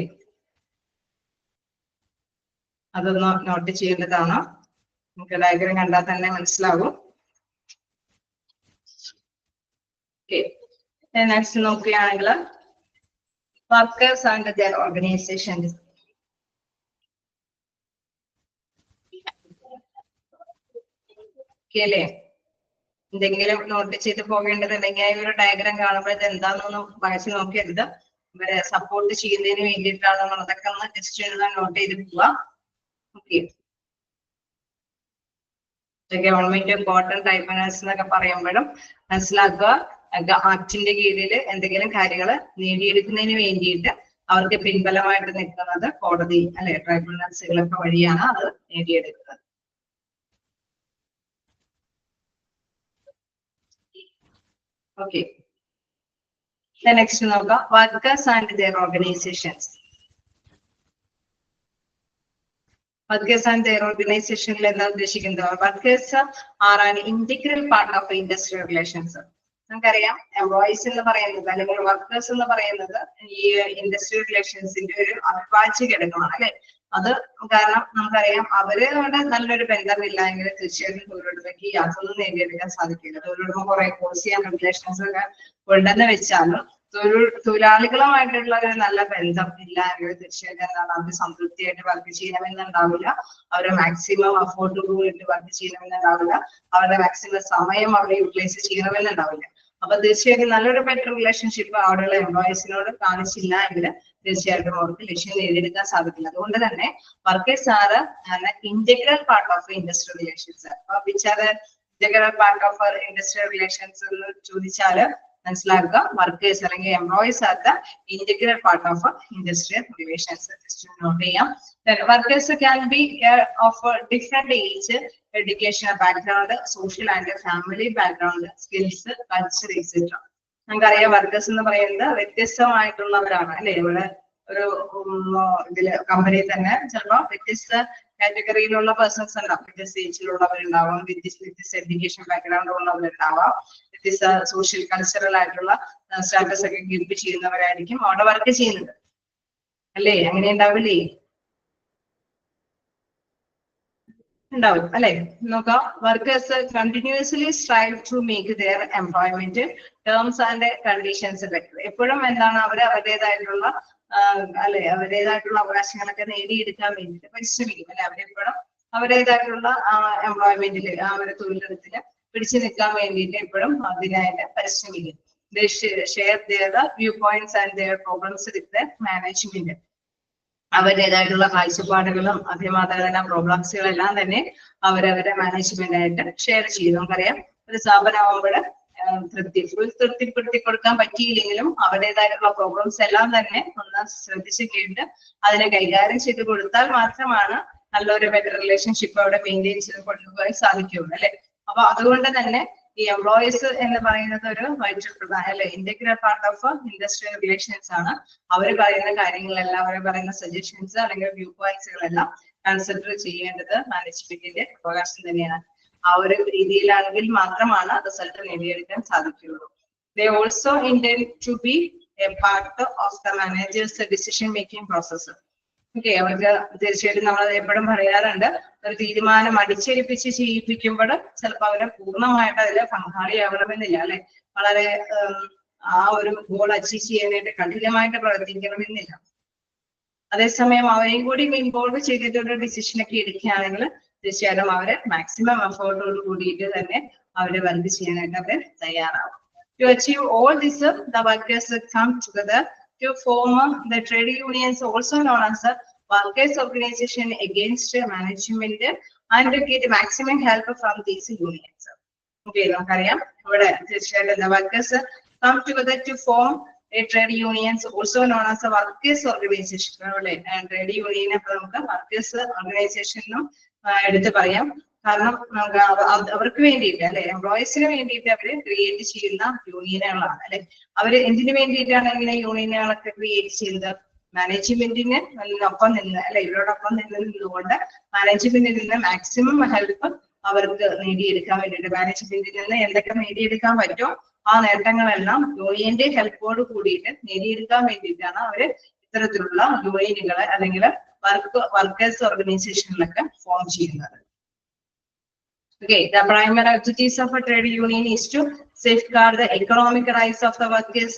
അതൊന്ന് നോട്ട് ചെയ്യേണ്ടതാണ്. നമുക്ക് ഡയഗ്രം കണ്ടാൽ തന്നെ മനസ്സിലാകും. നെക്സ്റ്റ് നോക്കുകയാണെങ്കിൽ വർക്കേഴ്സ് ആൻഡ് ദെയർ ഓർഗനൈസേഷൻസ്. അല്ലേ, എന്തെങ്കിലും നോട്ട് ചെയ്ത് പോകേണ്ടതുണ്ടെങ്കിൽ ഈ ഒരു ഡയഗ്രാം കാണുമ്പോൾ ഇത് എന്താണെന്നൊന്ന് വായിച്ചു നോക്കിയത് ഇവരെ സപ്പോർട്ട് ചെയ്യുന്നതിന് വേണ്ടിയിട്ടാണെന്നുള്ളതൊക്കെ ഒന്ന് ജസ്റ്റ് നോട്ട് ചെയ്ത് പോവാ. ഓക്കെ, ഗവൺമെന്റ് കോട്ടൺ ട്രൈബ്യൂണൽസ് എന്നൊക്കെ പറയുമ്പോഴും മനസ്സിലാക്കുക ആക്ടിന്റെ കീഴിൽ എന്തെങ്കിലും കാര്യങ്ങൾ നേടിയെടുക്കുന്നതിന് വേണ്ടിയിട്ട് അവർക്ക് പിൻബലമായിട്ട് നിൽക്കുന്നത് കോടതി അല്ലെ ട്രൈബ്യൂണൽസുകളൊക്കെ വഴിയാണ് അത് നേടിയെടുക്കുന്നത്. ഓക്കെ, നെക്സ്റ്റ് നോക്കാം workers and their organisations. Workers and their ഓർഗനൈസേഷനിൽ എന്താ ഉദ്ദേശിക്കുന്നത്? Workers are an integral part of industrial relations. നമുക്കറിയാം എംപ്ലോയീസ് എന്ന് പറയുന്നത് അല്ലെങ്കിൽ വർക്കേഴ്സ് എന്ന് പറയുന്നത് ഈ ഇൻഡസ്ട്രിയൽ റിലേഷൻസിന്റെ ഒരു അവിഭാജ്യ ഘടകമാണ് അല്ലെ. അത് കാരണം നമുക്കറിയാം അവരോട് നല്ലൊരു ബന്ധമില്ല എങ്കിൽ തീർച്ചയായിട്ടും തൊഴിലുടമയ്ക്ക് യാതൊന്നും നേടിയെടുക്കാൻ സാധിക്കില്ല. തൊഴിലുടമ കുറെ പോളിസി ആൻഡ് റെഗുലേഷൻസ് ഒക്കെ ഉണ്ടെന്ന് വെച്ചാലും തൊഴിലാളികളുമായിട്ടുള്ള ഒരു നല്ല ബന്ധം ഇല്ല എങ്കിൽ തീർച്ചയായിട്ടും എന്താണ് അവർ സംതൃപ്തിയായിട്ട് വർക്ക് ചെയ്യണമെന്നുണ്ടാവില്ല. അവരെ മാക്സിമം അഫോർഡബിൾ വർക്ക് ചെയ്യണമെന്നുണ്ടാവില്ല. അവരുടെ മാക്സിമം സമയം അവിടെ യൂട്ടിലൈസ് ചെയ്യണമെന്നുണ്ടാവില്ല. അപ്പൊ തീർച്ചയായിട്ടും നല്ലൊരു ബെറ്റർ റിലേഷൻഷിപ്പ് അവിടെയുള്ള എംപ്ലോയീസിനോട് കാണിച്ചില്ല എങ്കിൽ തീർച്ചയായിട്ടും അവർക്ക് ലക്ഷ്യം നേടിയെടുക്കാൻ സാധിക്കില്ല. അതുകൊണ്ട് തന്നെ workers are integral part of industrial relations. അപ്പൊ which are integral part of industrial relations എന്ന് ചോദിച്ചാല് മനസ്സിലാക്കുക വർക്കേഴ്സ് അല്ലെങ്കിൽ employees are the integral part of industrial relations. Note ചെയ്യാം. Workers can be of different age, educational background, social and family background, skills, culture etcetera. നമുക്കറിയാം workers എന്ന് പറയുന്നത് വ്യത്യസ്തമായിട്ടുള്ളവരാണ് അല്ലെ. ഇവിടെ ഒരു ഇതില് കമ്പനിയിൽ തന്നെ ചിലപ്പോൾ വ്യത്യസ്ത കാറ്റഗറിയിലുള്ള പേഴ്സൺസ് ഉണ്ടാവും. വ്യത്യസ്ത ഏജിലുള്ളവരുണ്ടാവാം, വ്യത്യസ്ത എഡ്യൂക്കേഷൻ ബാക്ക്ഗ്രൗണ്ട് ഉള്ളവരുണ്ടാവാം, വ്യത്യസ്ത സോഷ്യൽ കൾച്ചറൽ ആയിട്ടുള്ള സ്റ്റാറ്റസ് ഒക്കെ കീപ്പ് ചെയ്യുന്നവരായിരിക്കും അവിടെ വർക്ക് ചെയ്യുന്നത് അല്ലേ. അങ്ങനെ ഉണ്ടാവില്ലേ? ഉണ്ടാവും അല്ലെ. നോക്കാം. Workers continuously strive to make their employment terms and conditions better. എപ്പോഴും എന്താണ് അവരുടേതായിട്ടുള്ള അവരുടേതായിട്ടുള്ള അവകാശങ്ങളൊക്കെ നേടിയെടുക്കാൻ വേണ്ടിയിട്ട് പരിശ്രമിക്കും അല്ലെ. അവരെപ്പോഴും അവരുടേതായിട്ടുള്ള എംപ്ലോയ്മെന്റിൽ അവരുടെ തൊഴിലിടത്തില് പിടിച്ചു നിൽക്കാൻ വേണ്ടിയിട്ട് എപ്പോഴും അതിനായിട്ട് പരിശ്രമിക്കും. Share their viewpoints and their problems with management. അവരുടേതായിട്ടുള്ള കാഴ്ചപ്പാടുകളും അതേമാതിരി പ്രോബ്ലംസുകളെല്ലാം തന്നെ അവരവരുടെ മാനേജ്മെന്റ് ആയിട്ട് ഷെയർ ചെയ്യും. നമുക്കറിയാം ഒരു സ്ഥാപനമാകുമ്പോൾ തൃപ്തിപ്പെടുത്തി കൊടുക്കാൻ പറ്റിയില്ലെങ്കിലും അവരുടേതായിട്ടുള്ള പ്രോബ്ലംസ് എല്ലാം തന്നെ ഒന്ന് ശ്രദ്ധിച്ച് കേട്ട് അതിനെ കൈകാര്യം ചെയ്ത് കൊടുത്താൽ മാത്രമാണ് നല്ലൊരു ബെറ്റർ റിലേഷൻഷിപ്പ് അവിടെ മെയിൻറ്റെയിൻ ചെയ്ത് കൊണ്ടുപോകാൻ സാധിക്കുകയുള്ളൂ അല്ലെ. അപ്പൊ അതുകൊണ്ട് തന്നെ ഈ എംപ്ലോയീസ് എന്ന് പറയുന്നത് ഒരു അല്ലെ integral part of industrial relations ആണ്. അവർ പറയുന്ന കാര്യങ്ങളെല്ലാം, അവർ പറയുന്ന സജഷൻസ് അല്ലെങ്കിൽ വ്യൂ പോയിന്റ്സുകളെല്ലാം കൺസിഡർ ചെയ്യേണ്ടത് മാനേജ്മെന്റിന്റെ അവകാശം തന്നെയാണ്. ആ ഒരു രീതിയിലാണെങ്കിൽ മാത്രമാണ് റിസൾട്ട് നേടിയെടുക്കാൻ സാധിക്കുകയുള്ളൂ. They also intend to be a part of the manager's decision making process. Okay, അവർക്ക് തീർച്ചയായിട്ടും നമ്മൾ എപ്പോഴും പറയാറുണ്ട്, ഒരു തീരുമാനം അടിച്ചേൽപ്പിച്ച് ചെയ്യിപ്പിക്കുമ്പോൾ ചിലപ്പോൾ അവരെ പൂർണ്ണമായിട്ട് അതിൽ പങ്കാളിയാവണമെന്നില്ല അല്ലെ. വളരെ ആ ഒരു ഗോൾ അച്ചീവ് ചെയ്യാനായിട്ട് കഠിനമായിട്ട് പ്രവർത്തിക്കണമെന്നില്ല. അതേസമയം അവരെയും കൂടി ഇൻവോൾവ് ചെയ്തിട്ടൊരു ഡിസിഷൻ ഒക്കെ എടുക്കുകയാണെങ്കിൽ തീർച്ചയായിട്ടും അവര് മാക്സിമം എഫേർട്ടോട് കൂടിയിട്ട് തന്നെ അവര് വർക്ക് ചെയ്യാനായിട്ട് അവർ തയ്യാറാവും. To achieve all this, the workers come together to form the trade unions, also known as the workers organization against management, and to get maximum help from these unions. Okay, നമുക്കറിയാം ഇവിടെ തീർച്ചയായിട്ടും the workers come together to form a trade unions, also known as a workers organization. Trade യൂണിയനെ നമുക്ക് workers organisation എന്നും എടുത്ത് പറയാം. കാരണം അവർക്ക് വേണ്ടിയിട്ട് അല്ലെ, എംപ്ലോയീസിന് വേണ്ടിയിട്ട് അവര് ക്രിയേറ്റ് ചെയ്യുന്ന യൂണിയനുകളാണ് അല്ലെ. അവര് എന്തിനു വേണ്ടിയിട്ടാണ് ഇങ്ങനെ യൂണിയനുകളൊക്കെ ക്രിയേറ്റ് ചെയ്യുന്നത്? മാനേജ്മെന്റിന് ഒപ്പം നിന്ന് അല്ലെ, ഇവരോടൊപ്പം നിന്നുകൊണ്ട് മാനേജ്മെന്റിൽ നിന്ന് മാക്സിമം ഹെൽപ്പ് അവർക്ക് നേടിയെടുക്കാൻ വേണ്ടിയിട്ട്, മാനേജ്മെന്റിൽ നിന്ന് എന്തൊക്കെ നേടിയെടുക്കാൻ പറ്റുമോ ആ നേട്ടങ്ങളെല്ലാം യൂണിയന്റെ ഹെൽപ്പോട് കൂടിയിട്ട് നേടിയെടുക്കാൻ വേണ്ടിയിട്ടാണ് അവര് ഇത്തരത്തിലുള്ള യൂണിയനുകളെ അല്ലെങ്കിൽ വർക്കേഴ്സ് ഓർഗനൈസേഷനിലൊക്കെ ഫോം ചെയ്യുന്നത്. Okay, the primary objectives of a trade union is to safeguard the economic rights of the workers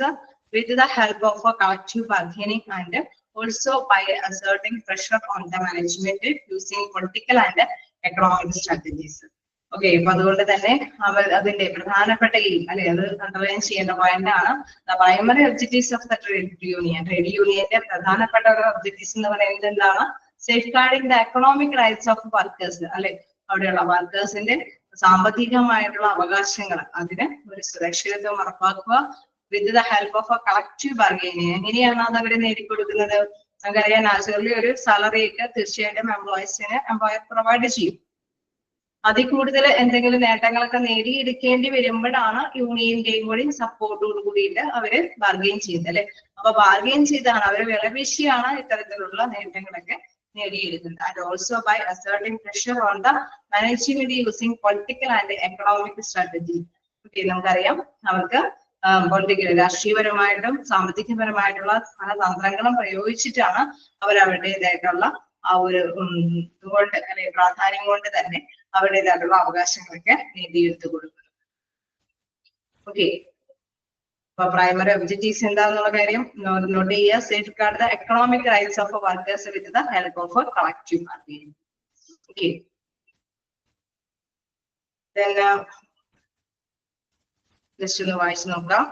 with the help of a collective bargaining and also by exerting pressure on the management using political and economic strategies. Okay, അപ്പൊ അതുകൊണ്ട് തന്നെ അതിന്റെ പ്രധാനപ്പെട്ട അല്ലെ അത് underline ചെയ്യേണ്ട point ആണ് the primary objectives of the trade union. Trade യൂണിയന്റെ പ്രധാനപ്പെട്ട ഒരു ഒബ്ജക്റ്റീവ്സ് എന്ന് പറയുന്നത് എന്താണ്? Safeguarding the economic rights of workers അല്ലെ, അവിടെയുള്ള വർക്കേഴ്സിന്റെ സാമ്പത്തികമായിട്ടുള്ള അവകാശങ്ങൾ അതിന് ഒരു സുരക്ഷിതത്വം ഉറപ്പാക്കുക. With the help of a collective bargaining. എങ്ങനെയാണ് അത് അവരെ നേടിക്കൊടുക്കുന്നത്? നമുക്കറിയാം, നാച്ചുറലി ഒരു സാലറി ഒക്കെ തീർച്ചയായിട്ടും എംപ്ലോയർ പ്രൊവൈഡ് ചെയ്യും. അതിൽ കൂടുതൽ എന്തെങ്കിലും നേട്ടങ്ങളൊക്കെ നേടിയെടുക്കേണ്ടി വരുമ്പോഴാണ് യൂണിയന്റെയും കൂടി സപ്പോർട്ടോട് കൂടിയിട്ട് അവര് ബാർഗെയിൻ ചെയ്യുന്നത് അല്ലെ. അപ്പൊ ബാർഗെയിൻ ചെയ്താണ്, അവര് വിലപേശിയാണ് ഇത്തരത്തിലുള്ള നേട്ടങ്ങളൊക്കെ നേടിയെടുക്കുന്നത്. And also by asserting pressure on the management using political and economic strategy. Okay, നമുക്കറിയാം അവർക്ക് പൊളിറ്റിക്കൽ രാഷ്ട്രീയപരമായിട്ടും സാമ്പത്തികപരമായിട്ടുള്ള പല തന്ത്രങ്ങളും പ്രയോഗിച്ചിട്ടാണ് അവരവരുടേതായിട്ടുള്ള ആ ഒരു കൊണ്ട് അല്ലെങ്കിൽ പ്രാധാന്യം കൊണ്ട് തന്നെ അവരുടേതായിട്ടുള്ള അവകാശങ്ങളൊക്കെ നേടിയെടുത്തു കൊടുക്കുന്നത്. ഓക്കെ, അപ്പൊ പ്രൈമറി ഒബ്ജക്റ്റീവ്സ് എന്താന്നുള്ള കാര്യം നോട്ട് ചെയ്യുക. Safeguard the economic rights of workers with the help of collective bargaining. Okay, just ഒന്ന് വായിച്ചു നോക്കാം.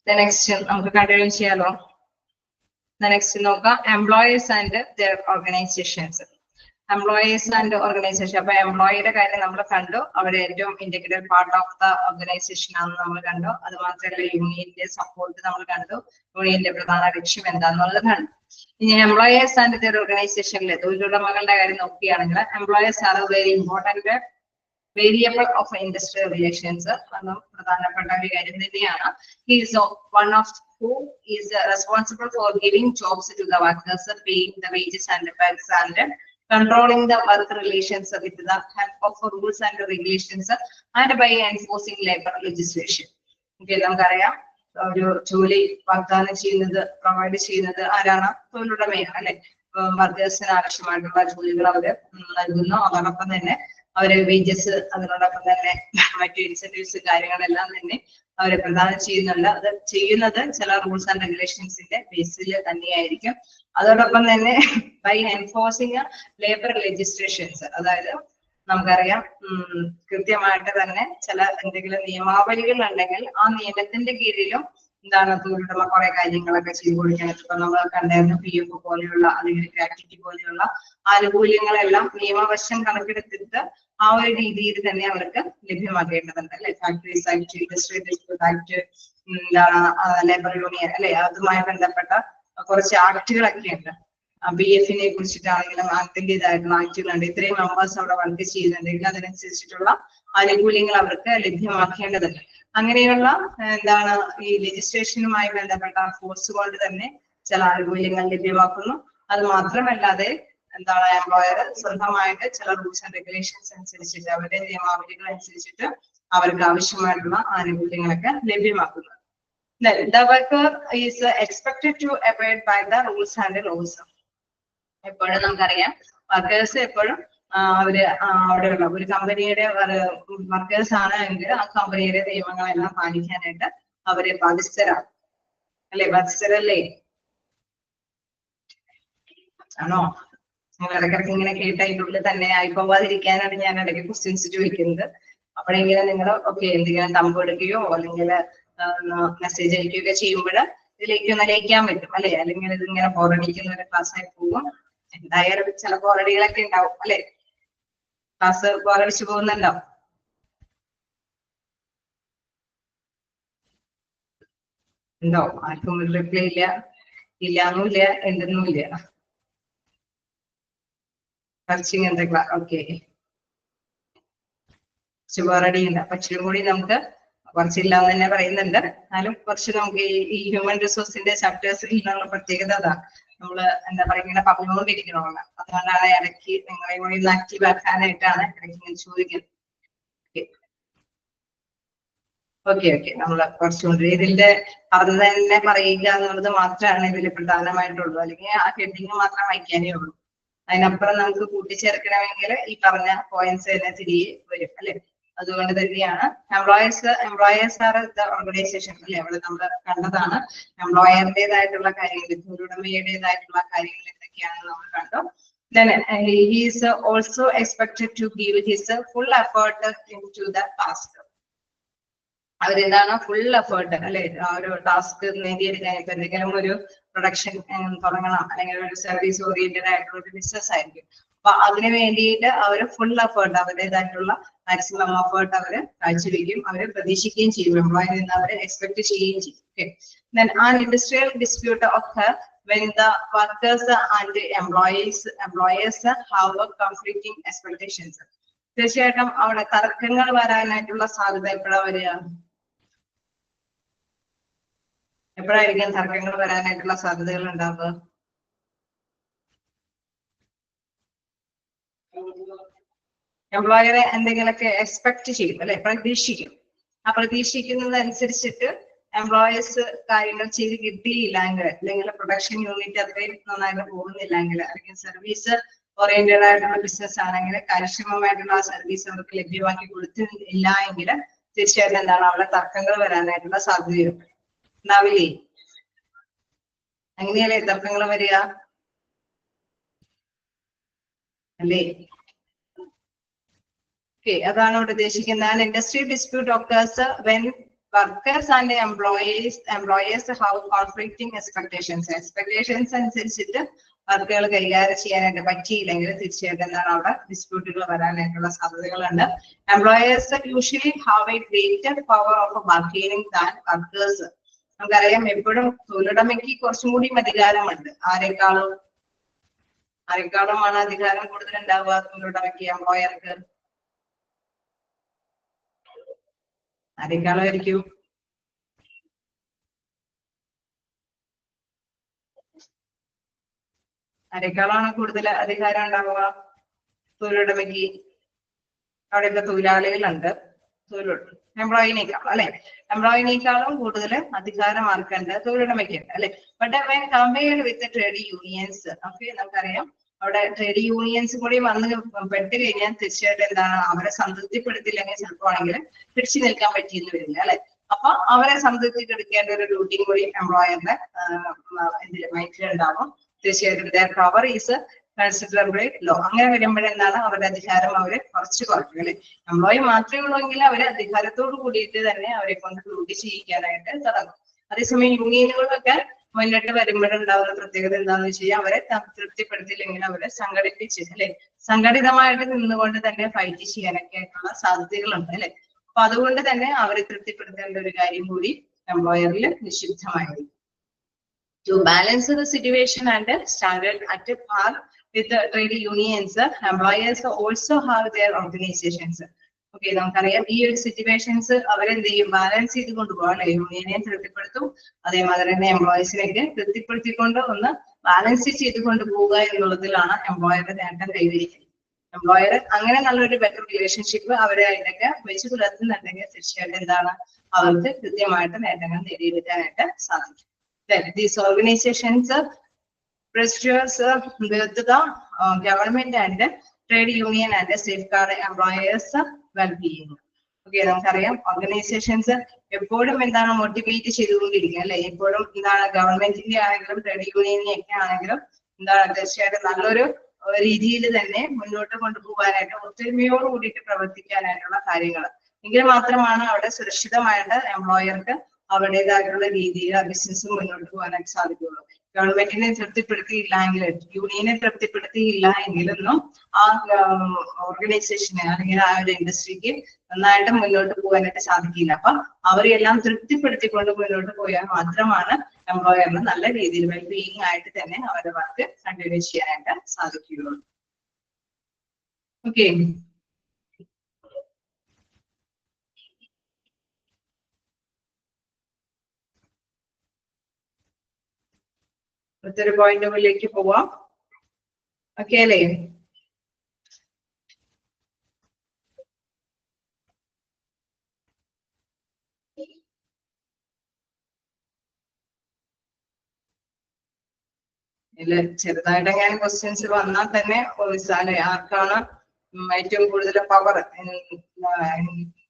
നെക്സ്റ്റ് നമുക്ക് കണ്ടിന്യൂ ചെയ്യാലോ. നെക്സ്റ്റ് നോക്കാം, employers and their organisations. Employers and organisation. അപ്പൊ എംപ്ലോയിയുടെ കാര്യം നമ്മൾ കണ്ടു, അവര് ഏറ്റവും integral part of the organisation ആണെന്ന് നമ്മൾ കണ്ടു. അത് മാത്രമല്ല യൂണിയന്റെ സപ്പോർട്ട് നമ്മൾ കണ്ടു, യൂണിയന്റെ പ്രധാന ലക്ഷ്യം എന്താന്നുള്ളത് കണ്ടു. ഇനി എംപ്ലോയേഴ്സ് ആൻഡ് ദെയർ ഓർഗനൈസേഷനിലെ തൊഴിലുടമകളുടെ കാര്യം നോക്കുകയാണെങ്കിൽ employers are very important variable of industrial relations. അതും പ്രധാനപ്പെട്ട ഒരു കാര്യം തന്നെയാണ്. He is one of who is responsible for giving jobs to the workers, paying the wages and benefits, and controlling the work relations with the help of rules and regulations, and by enforcing labor legislation. Okay, നമുക്കറിയാം ഒരു ജോലി വാഗ്ദാനം ചെയ്യുന്നത്, provide ചെയ്യുന്നത് ആരാണ്? തൊഴിലുടമയാണ് അല്ലെ. വർക്കേഴ്സിന് ആവശ്യമായിട്ടുള്ള ജോലികൾ അവര് നൽകുന്നു. അതോടൊപ്പം തന്നെ അവര് വേജസ്, അതിനോടൊപ്പം തന്നെ മറ്റു ഇൻസെന്റീവ്സ് കാര്യങ്ങളെല്ലാം തന്നെ അവര് പ്രദാനം ചെയ്യുന്നുണ്ട്. അത് ചെയ്യുന്നത് ചില റൂൾസ് ആൻഡ് റെഗുലേഷൻസിന്റെ ബേസിൽ തന്നെയായിരിക്കും. അതോടൊപ്പം തന്നെ ബൈ എൻഫോഴ്സിങ് ലേബർ ലെജിസ്ലേഷൻസ്, അതായത് നമുക്കറിയാം കൃത്യമായിട്ട് തന്നെ ചില എന്തെങ്കിലും നിയമാവലികൾ ഉണ്ടെങ്കിൽ ആ നിയമത്തിന്റെ കീഴിലും എന്താണ് തൊഴിലുടമ കുറെ കാര്യങ്ങളൊക്കെ ചെയ്തു കൊടുക്കണം. ഇപ്പൊ നമ്മൾ കണ്ടായിരുന്നു PF പോലെയുള്ള അല്ലെങ്കിൽ ഗ്രാറ്റുവിറ്റി പോലെയുള്ള ആനുകൂല്യങ്ങളെല്ലാം നിയമവശം കണക്കെടുത്തിട്ട് ആ ഒരു രീതിയിൽ തന്നെ അവർക്ക് ലഭ്യമാക്കേണ്ടതുണ്ട് അല്ലെ. Factories act, industrial dispute act, എന്താണ് ലേബർ യൂണിയൻ അല്ലെ, അതുമായി ബന്ധപ്പെട്ട കുറച്ച് ആക്ടുകളൊക്കെ ഉണ്ട്. BF കുറിച്ചിട്ടാണെങ്കിലും അതിൻ്റെതായിട്ടുള്ള ആക്ടുകളുണ്ട്. ഇത്രയും മെമ്പേഴ്സ് അവിടെ വർക്ക് ചെയ്യുന്നുണ്ടെങ്കിൽ അതിനനുസരിച്ചിട്ടുള്ള ആനുകൂല്യങ്ങൾ അവർക്ക് ലഭ്യമാക്കേണ്ടതുണ്ട്. അങ്ങനെയുള്ള എന്താണ് ഈ ലെജിസ്ലേഷനുമായി ബന്ധപ്പെട്ട ഫോഴ്സ് കൊണ്ട് തന്നെ ചില ആനുകൂല്യങ്ങൾ ലഭ്യമാക്കുന്നു. അത് മാത്രമല്ലാതെ എന്താണ് എംപ്ലോയർ സ്വന്തമായിട്ട് ചില റൂൾസ് ആൻഡ് റെഗുലേഷൻസ് അനുസരിച്ചിട്ട് അവരുടെ നിയമാവലികൾ അനുസരിച്ചിട്ട് അവർക്ക് ആവശ്യമായിട്ടുള്ള ആനുകൂല്യങ്ങളൊക്കെ ലഭ്യമാക്കുന്നു. The worker is expected to abide by the rules and laws. എപ്പോഴും നമുക്കറിയാം വർക്കേഴ്സ് എപ്പോഴും അവര് അവിടെയുള്ള ഒരു കമ്പനിയുടെ വർക്കേഴ്സ് ആണ് എങ്കിൽ ആ കമ്പനിയുടെ നിയമങ്ങളെല്ലാം പാലിക്കാനായിട്ട് അവര് ബാധ്യസ്ഥരാണ് അല്ലെ. ബാധ്യസ്ഥരല്ലേ ആണോ? നിങ്ങൾ ഇടയ്ക്കിടയ്ക്ക് ഇങ്ങനെ കേട്ട അതിൻ്റെ ഉള്ളിൽ തന്നെ ആയിപ്പോവാതിരിക്കാനാണ് ഞാൻ ഇടയ്ക്ക് ക്വസ്റ്റ്യൻസ് ചോദിക്കുന്നത്. അപ്പോഴെങ്കിലും നിങ്ങൾ എന്തെങ്കിലും തമ്പ് എടുക്കുകയോ അല്ലെങ്കിൽ മെസ്സേജ് അയക്കുകയൊക്കെ ചെയ്യുമ്പോൾ ഇതിലേക്ക് ഒന്ന് ലയിക്കാൻ പറ്റും അല്ലെ. അല്ലെങ്കിൽ ഇതിങ്ങനെ ബോറടിക്കുന്ന ഒരു ക്ലാസ് ആയി പോകും. എന്തായാലും ചില ബോറടികളൊക്കെ ഉണ്ടാവും അല്ലെ. ക്ലാസ് ബോറടിച്ചു പോകുന്നുണ്ടോ? ഉണ്ടോ? ആർക്കും ഒരു റിപ്ലൈ ഇല്ല. ഇല്ലാന്നുമില്ല, എന്തെന്നുമില്ല. ഓക്കെ, കുറച്ച് ബോറടി ഉണ്ട്. പക്ഷേ കൂടി നമുക്ക് കുറച്ചില്ലാന്ന് തന്നെ പറയുന്നുണ്ട്. എന്നാലും കുറച്ച് നമുക്ക് ഈ ഹ്യൂമൻ റിസോഴ്സിന്റെ ചാപ്റ്റേഴ്സിൽ നിന്നുള്ള പ്രത്യേകത അതാ. നമ്മള് എന്താ പറയുക ഇങ്ങനെ പറഞ്ഞുകൊണ്ടിരിക്കണമല്ലോ. അതുകൊണ്ടാണ് ഇടയ്ക്ക് നിങ്ങളെ കൂടി ഒന്ന് ആക്റ്റീവ് ആക്കാനായിട്ടാണ് ഇടയ്ക്ക് ഇങ്ങനെ ചോദിക്കുന്നത്. ഓക്കെ, നമ്മള് കുറച്ചുകൂടി ഇതിന്റെ പറഞ്ഞു തന്നെ പറയുക എന്നുള്ളത് മാത്രമാണ് ഇതിൽ പ്രധാനമായിട്ടുള്ളൂ. അല്ലെങ്കിൽ ആ ഹെഡിങ് മാത്രം വായിക്കാനേ ഉള്ളൂ. അതിനപ്പുറം നമുക്ക് കൂട്ടിച്ചേർക്കണമെങ്കിൽ ഈ പറഞ്ഞ പോയിന്റ്സ് തന്നെ തിരികെ വരും അല്ലെ. അതുകൊണ്ട് തന്നെയാണ് എംപ്ലോയേഴ്സ് ആർ ദ ഓർഗനൈസേഷൻ അല്ലെ. അവിടെ നമ്മൾ കണ്ടതാണ് എംപ്ലോയറിന്റേതായിട്ടുള്ള കാര്യങ്ങൾ, തൊഴിലുടമയുടേതായിട്ടുള്ള കാര്യങ്ങൾ എന്തൊക്കെയാണെന്ന് നമ്മൾ കണ്ടു. Then he is also expected to give his full effort into the task. അവരെന്താണ് ഫുൾ എഫേർട്ട് അല്ലെ. ആ ഒരു ടാസ്ക് നേടിയെടുക്കാൻ ഇപ്പൊ എന്തെങ്കിലും ഒരു പ്രൊഡക്ഷൻ തുടങ്ങണം അല്ലെങ്കിൽ ഒരു സർവീസ് ഓറിയന്റഡ് ആയിട്ടുള്ള ഒരു ബിസിനസ് ആയിരിക്കും. അപ്പൊ അതിന് വേണ്ടിയിട്ട് അവര് ഫുൾ എഫേർട്ട്, അവരുടേതായിട്ടുള്ള മാക്സിമം എഫേർട്ട് അവര് കാഴ്ചവെക്കും. അവര് പ്രതീക്ഷിക്കുകയും ചെയ്യും. എംപ്ലോയിൽ നിന്ന് അവര് എക്സ്പെക്ട് ചെയ്യുകയും ചെയ്യും. Okay, then an industrial dispute occur when the workers and employers have conflicting expectations. തീർച്ചയായിട്ടും അവിടെ തർക്കങ്ങൾ വരാനായിട്ടുള്ള സാധ്യത എപ്പോഴാണ് വരിക? എപ്പോഴായിരിക്കും തർക്കങ്ങൾ വരാനായിട്ടുള്ള സാധ്യതകൾ ഉണ്ടാവുക? എംപ്ലോയറെ എന്തെങ്കിലുമൊക്കെ എക്സ്പെക്ട് ചെയ്യും അല്ലെ, പ്രതീക്ഷിക്കും. ആ പ്രതീക്ഷിക്കുന്നതനുസരിച്ചിട്ട് എംപ്ലോയേഴ്സ് കാര്യങ്ങൾ ചെയ്ത് കിട്ടിയില്ലെങ്കിൽ, അല്ലെങ്കിൽ പ്രൊഡക്ഷൻ യൂണിറ്റ് അത്രയും നന്നായിട്ട് പോകുന്നില്ലെങ്കിൽ, അല്ലെങ്കിൽ സർവീസ് ഓറിയന്റഡ് ആയിട്ടുള്ള ബിസിനസ് ആണെങ്കിൽ കാര്യക്ഷമമായിട്ടുള്ള ആ സർവീസ് അവർക്ക് ലഭ്യമാക്കി കൊടുത്തില്ല എങ്കിൽ തീർച്ചയായിട്ടും എന്താണ് അവിടെ തർക്കങ്ങൾ വരാനായിട്ടുള്ള സാധ്യതയുണ്ട്. ഉണ്ടാവില്ലേ? അങ്ങനെയല്ലേ തർക്കങ്ങൾ വരിക അല്ലേ? ഓക്കെ, അതാണ് ഇവിടെ ഉദ്ദേശിക്കുന്നത്. Industry dispute occurs when workers and employers have conflicting expectations അനുസരിച്ചിട്ട് വർക്കുകൾ കൈകാര്യം ചെയ്യാനായിട്ട് പറ്റിയില്ലെങ്കിൽ തീർച്ചയായിട്ടും എന്താണ് അവിടെ ഡിസ്പ്യൂട്ടുകൾ വരാനായിട്ടുള്ള സാധ്യതകളുണ്ട്. Employers usually have A greater power of bargaining than workers. നമുക്കറിയാം എപ്പോഴും തൊഴിലുടമയ്ക്ക് കുറച്ചും കൂടി അധികാരമുണ്ട്. ആരെക്കാളുമാണ് അധികാരം കൂടുതൽ ഉണ്ടാവുക തൊഴിലുടമയ്ക്ക്, എംപ്ലോയർക്ക്? ആരെക്കാളുമായിരിക്കും? ആരെക്കാളാണ് കൂടുതൽ അധികാരം ഉണ്ടാവുക തൊഴിലുടമയ്ക്ക്? അവിടെ ഇപ്പൊ തൊഴിലാളികളുണ്ട്, എംപ്ലോയിനേക്കാളും അല്ലെ, എംപ്ലോയിനേക്കാളും കൂടുതൽ അധികാരം ആർക്കുണ്ട്, തൊഴിലുടമയ്ക്കുണ്ട് അല്ലെ. But when compared with trade unions, okay, നമുക്കറിയാം അവിടെ ട്രേഡ് യൂണിയൻസ് കൂടി വന്ന് പെട്ട് കഴിഞ്ഞാൽ തീർച്ചയായിട്ടും എന്താണ്, അവരെ സംതൃപ്തിപ്പെടുത്തില്ലെങ്കിൽ ചിലപ്പോ ആണെങ്കിൽ പിടിച്ചു നിൽക്കാൻ പറ്റിയെന്ന് വരില്ല അല്ലെ. അപ്പൊ അവരെ സംതൃപ്തിപ്പെടുത്തേണ്ട ഒരു ഡ്യൂട്ടിയും കൂടി എംപ്ലോയറിന്റെ മൈൻഡിലുണ്ടാവും. തീർച്ചയായിട്ടും പവർ ഈസ് കൺസിഡറബിളി ലോ. അങ്ങനെ വരുമ്പോഴെന്താണ് അവരുടെ അധികാരം അവര് കുറച്ച് കുറയ്ക്കും അല്ലെ. എംപ്ലോയി മാത്രമേ ഉള്ളൂവെങ്കിൽ അവരെ അധികാരത്തോട് കൂടിയിട്ട് തന്നെ അവരെ കൊണ്ട് ഡ്യൂട്ടി ചെയ്യിക്കാനായിട്ട് തുടങ്ങും. അതേസമയം യൂണിയനുകളൊക്കെ മുന്നിട്ട് വരുമ്പോഴുണ്ടാവുന്ന പ്രത്യേകത എന്താണെന്ന് വെച്ച് കഴിഞ്ഞാൽ അവരെ തൃപ്തിപ്പെടുത്തിയില്ലെങ്കിൽ അവരെ സംഘടിപ്പിച്ച് അല്ലെ, സംഘടിതമായിട്ട് നിന്നുകൊണ്ട് തന്നെ ഫൈറ്റ് ചെയ്യാനൊക്കെ ആയിട്ടുള്ള സാധ്യതകളുണ്ട് അല്ലെ. അപ്പൊ അതുകൊണ്ട് തന്നെ അവരെ തൃപ്തിപ്പെടുത്തേണ്ട ഒരു കാര്യം കൂടി എംപ്ലോയറിൽ നിക്ഷിപ്തമായിരിക്കും. To balance the situation and stand at par with the trade unions, employers also have their organizations. Okay, നമുക്കറിയാം ഈ ഒരു സിറ്റുവേഷൻസ് അവരെന്ത് ചെയ്യും, ബാലൻസ് ചെയ്ത് കൊണ്ടുപോകാം അല്ലെ. യൂണിയനെ തൃപ്തിപ്പെടുത്തും, അതേമാതിരി തന്നെ എംപ്ലോയീസിനെയൊക്കെ തൃപ്തിപ്പെടുത്തിക്കൊണ്ട് ഒന്ന് ബാലൻസ് ചെയ്ത് കൊണ്ടുപോവുക എന്നുള്ളതിലാണ് എംപ്ലോയറുടെ നേട്ടം കൈവരിക്കുന്നത്. എംപ്ലോയർ അങ്ങനെ നല്ലൊരു ബെറ്റർ റിലേഷൻഷിപ്പ് അവരെ അതിനൊക്കെ വെച്ച് പുലർത്തുന്നുണ്ടെങ്കിൽ തീർച്ചയായിട്ടും എന്താണ്, അവർക്ക് കൃത്യമായിട്ട് നേട്ടങ്ങൾ നേടിയെടുക്കാനായിട്ട് സാധിക്കും. These organizations pressures with the government and trade union and safeguard employers well-being. Okay, നമുക്കറിയാം ഓർഗനൈസേഷൻസ് എപ്പോഴും എന്താണ് മോട്ടിവേറ്റ് ചെയ്തുകൊണ്ടിരിക്കുക അല്ലെ. എപ്പോഴും എന്താണ് ഗവൺമെന്റിന്റെ ആണെങ്കിലും ട്രേഡ് യൂണിയനെ ഒക്കെ ആണെങ്കിലും എന്താണ് തീർച്ചയായിട്ടും നല്ലൊരു രീതിയിൽ തന്നെ മുന്നോട്ട് കൊണ്ടുപോകാനായിട്ട് ഒത്തൊരുമയോട് കൂടിയിട്ട് പ്രവർത്തിക്കാനായിട്ടുള്ള കാര്യങ്ങൾ എങ്കിൽ മാത്രമാണ് അവിടെ സുരക്ഷിതമായിട്ട് എംപ്ലോയർക്ക് അവരുടേതായിട്ടുള്ള രീതിയിൽ ആ ബിസിനസ് മുന്നോട്ട് പോകാനായിട്ട് സാധിക്കുള്ളൂ. ഗവൺമെന്റിനെ തൃപ്തിപ്പെടുത്തിയില്ല എങ്കിൽ, യൂണിയനെ തൃപ്തിപ്പെടുത്തിയില്ല എങ്കിലൊന്നും ആ ഓർഗനൈസേഷന് അല്ലെങ്കിൽ ആ ഒരു ഇൻഡസ്ട്രിക്ക് നന്നായിട്ട് മുന്നോട്ട് പോകാനായിട്ട് സാധിക്കില്ല. അപ്പൊ അവരെല്ലാം തൃപ്തിപ്പെടുത്തിക്കൊണ്ട് മുന്നോട്ട് പോയാൽ മാത്രമാണ് എംപ്ലോയറിന് നല്ല രീതിയിൽ വെൽബീയിങ് ആയിട്ട് തന്നെ അവരുടെ വർക്ക് കണ്ടിന്യൂ ചെയ്യാനായിട്ട് സാധിക്കുകയുള്ളൂ. ഓക്കെ, അടുത്തൊരു പോയിന്റുകളിലേക്ക് പോവാം. ഓക്കെ അല്ലേ? ഇതില് ചെറുതായിട്ട് ഞാൻ ക്വസ്റ്റ്യൻസ് വന്നാൽ തന്നെ ആർക്കാണ് ഏറ്റവും കൂടുതൽ പവർ,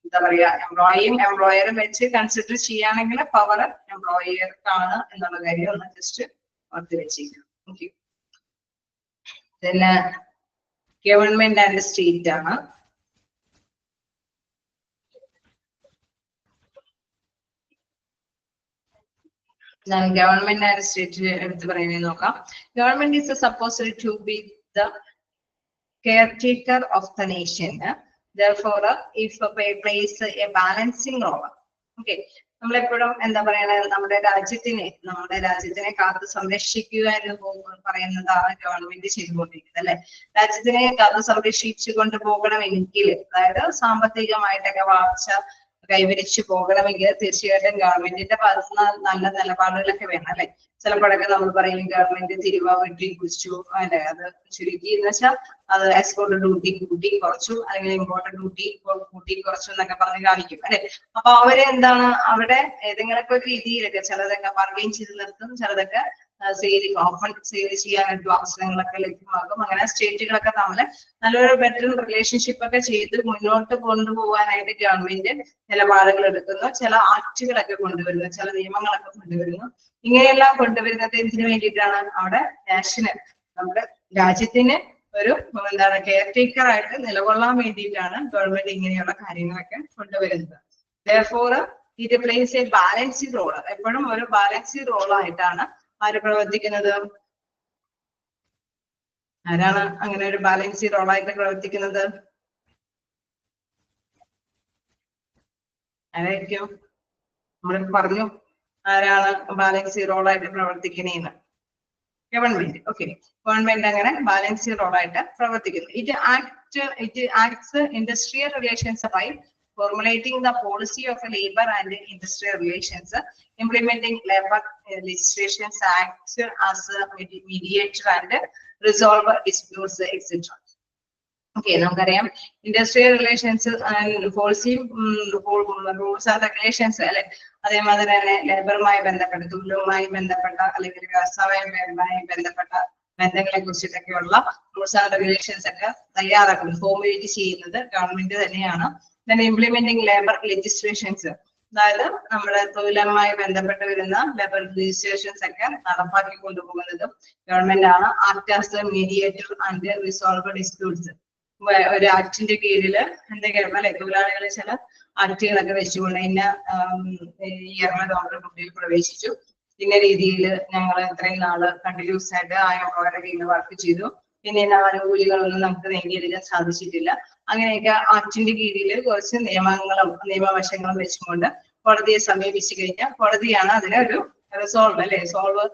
എന്താ പറയാ, എംപ്ലോയിയും എംപ്ലോയറും വെച്ച് കൺസിഡർ ചെയ്യുകയാണെങ്കിൽ പവർ എംപ്ലോയർക്കാണ് എന്നുള്ള കാര്യം ഒന്ന് ജസ്റ്റ് ഓർത്ത് വെച്ചിരിക്കണം. ഓക്കെ, പിന്നെ ഗവൺമെന്റ് ആൻഡ് സ്റ്റേറ്റ് ആണ്. ഞാൻ ഗവൺമെന്റ് ആൻഡ് സ്റ്റേറ്റ് എടുത്ത് പറയുന്നത് നോക്കാം. Government is supposed to be the caretaker of the nation, therefore if plays a balancing role. Okay, നമ്മളെപ്പോഴും എന്താ പറയണത്, നമ്മുടെ രാജ്യത്തിനെ കാത്തു സംരക്ഷിക്കുക എന്ന് പറയുന്നതാണ് ഗവൺമെന്റ് ചെയ്തുകൊണ്ടിരിക്കുന്നത് അല്ലെ. രാജ്യത്തിനെ കാത്തു സംരക്ഷിച്ചു കൊണ്ടുപോകണമെങ്കിൽ, അതായത് സാമ്പത്തികമായിട്ടൊക്കെ വളർച്ച കൈവരിച്ചു പോകണമെങ്കിൽ തീർച്ചയായിട്ടും ഗവൺമെന്റിന്റെ ഭാഗത്ത് നല്ല നിലപാടുകളൊക്കെ വേണം അല്ലെ. ചിലപ്പോഴൊക്കെ നമ്മൾ പറയും ഗവൺമെന്റ് തിരുവ വെട്ടി കുറിച്ചു അല്ലെ, അത് ചുരുക്കി എന്ന് വെച്ചാൽ അത് എക്സ്പോർട്ട് ഡ്യൂട്ടി കൂട്ടി കുറച്ചു, അല്ലെങ്കിൽ ഇമ്പോർട്ട് ഡ്യൂട്ടി കൂട്ടി കുറച്ചു എന്നൊക്കെ പറഞ്ഞ് കാണിക്കും അല്ലെ. അപ്പൊ അവര് എന്താണ്, അവിടെ ഏതെങ്കിലുമൊക്കെ ഒരു രീതിയിലൊക്കെ ചിലതൊക്കെ ബാർഗെയിൻ ചെയ്ത് നിർത്തും, ചിലതൊക്കെ ഓപ്പൺ സെയിൽ ചെയ്യാനായിട്ടുള്ള അവസരങ്ങളൊക്കെ ലഭ്യമാകും. അങ്ങനെ സ്റ്റേറ്റുകളൊക്കെ തമ്മിൽ നല്ലൊരു ബെറ്റർ റിലേഷൻഷിപ്പ് ഒക്കെ ചെയ്ത് മുന്നോട്ട് കൊണ്ടുപോകാനായിട്ട് ഗവൺമെന്റ് നിലപാടുകൾ എടുക്കുന്നു, ചില ആക്ടുകളൊക്കെ കൊണ്ടുവരുന്നു, ചില നിയമങ്ങളൊക്കെ കൊണ്ടുവരുന്നു. ഇങ്ങനെയെല്ലാം കൊണ്ടുവരുന്നത് എന്തിനു വേണ്ടിയിട്ടാണ്, അവിടെ നാഷണൽ നമ്മുടെ രാജ്യത്തിന് ഒരു എന്താണ് കെയർടേക്കർ ആയിട്ട് നിലകൊള്ളാൻ വേണ്ടിയിട്ടാണ് ഗവൺമെന്റ് ഇങ്ങനെയുള്ള കാര്യങ്ങളൊക്കെ കൊണ്ടുവരുന്നത്. therefore it plays a balancing role. എപ്പോഴും ഒരു ബാലൻസിങ് റോൾ ആയിട്ടാണ് ആര് പ്രവർത്തിക്കുന്നത്, ആരാണ് അങ്ങനെ ഒരു ബാലൻസിങ് റോൾ ആയിട്ട് പ്രവർത്തിക്കുന്നത്, ആരായിരിക്കും? നമ്മൾ പറഞ്ഞു ആരാണ് ബാലൻസിങ് റോൾ ആയിട്ട് പ്രവർത്തിക്കുന്നതെന്ന്. ഗവൺമെന്റ്. ഓക്കെ, ഗവൺമെന്റ് അങ്ങനെ ബാലൻസിങ് റോൾ ആയിട്ട് പ്രവർത്തിക്കുന്നു. It acts industrial relations by formulating the policy of labor and industrial relations, implementing labor legislations, acts as a mediator and resolve disputes, etc. Okay, നമുക്കറിയാം industrial relations പോളിസിയും rules and regulations അല്ലെ, അതേമാതിരി തന്നെ ലേബറുമായി ബന്ധപ്പെട്ട, തൊഴിലുമായി ബന്ധപ്പെട്ട അല്ലെങ്കിൽ വ്യവസായവുമായി ബന്ധപ്പെട്ട ബന്ധങ്ങളെ കുറിച്ചിട്ടൊക്കെയുള്ള റൂൾസ് ആൻഡ് റെഗുലേഷൻസ് ഒക്കെ തയ്യാറാക്കുന്നത്, ഫോർമുലേറ്റ് ചെയ്യുന്നത് ഗവൺമെന്റ് തന്നെയാണ്. then ഇംപ്ലിമെന്റിംഗ് ലേബർ ലെജിസ്ലേഷൻസ്, അതായത് നമ്മുടെ തൊഴിലുമായി ബന്ധപ്പെട്ട് വരുന്ന ലേബർ ലെജിസ്ലേഷൻസ് ഒക്കെ നടപ്പാക്കി കൊണ്ടുപോകുന്നതും ഗവൺമെന്റ് ആണ്. Act as the mediator and resolve disputes, ഒരു ആക്ടിന്റെ കീഴില് എന്തൊക്കെയാണ് അല്ലെ, തൊഴിലാളികളെ ചില ആക്ടുകളൊക്കെ വെച്ചുകൊണ്ട് ഇന്ന ഇയറിന് നമ്മൾ കുട്ടിയിൽ പ്രവേശിച്ചു, ഇന്ന രീതിയിൽ ഞങ്ങൾ ഇത്രയും നാള് കണ്ടിന്യൂസ് ആയിട്ട് ആ എംപ്ലോയറുടെ കീഴിൽ വർക്ക് ചെയ്തു, പിന്നെ ഇന്ന ആനുകൂല്യങ്ങളൊന്നും നമുക്ക് നേടിയെടുക്കാൻ സാധിച്ചിട്ടില്ല, അങ്ങനെയൊക്കെ ആക്ടിന്റെ കീഴിൽ കുറച്ച് നിയമവശങ്ങളും വെച്ചുകൊണ്ട് കോടതിയെ സമീപിച്ചു കഴിഞ്ഞാൽ കോടതിയാണ് അതിനെ ഒരു റിസോൾവ് അല്ലെ, സോൾവ്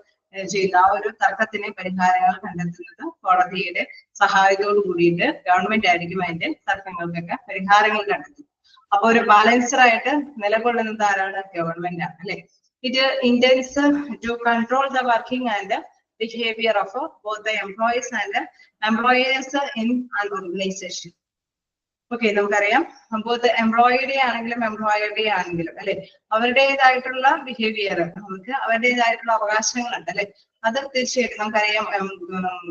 ചെയ്യുന്ന ആ ഒരു തർക്കത്തിന് പരിഹാരങ്ങൾ കണ്ടെത്തുന്നത് കോടതിയുടെ സഹായത്തോട് കൂടിയിട്ട് ഗവൺമെന്റ് ആയിരിക്കും അതിന്റെ തർക്കങ്ങൾക്കൊക്കെ പരിഹാരങ്ങൾ കണ്ടെത്തും. അപ്പൊ ഒരു ബാലൻസർ ആയിട്ട് നിലകൊള്ളുന്നത് ആരാണ്? ഗവൺമെന്റ് ആണ് അല്ലെ. It intends to control the working and behaviour of both the employees and employers in an organisation. Okay, നമുക്കറിയാം ബോത്ത് എംപ്ലോയിയുടെ ആണെങ്കിലും എംപ്ലോയറുടെ ആണെങ്കിലും അല്ലെ, അവരുടേതായിട്ടുള്ള ബിഹേവിയർ, നമുക്ക് അവരുടേതായിട്ടുള്ള അവകാശങ്ങളുണ്ട് അല്ലെ. അത് തീർച്ചയായിട്ടും നമുക്കറിയാം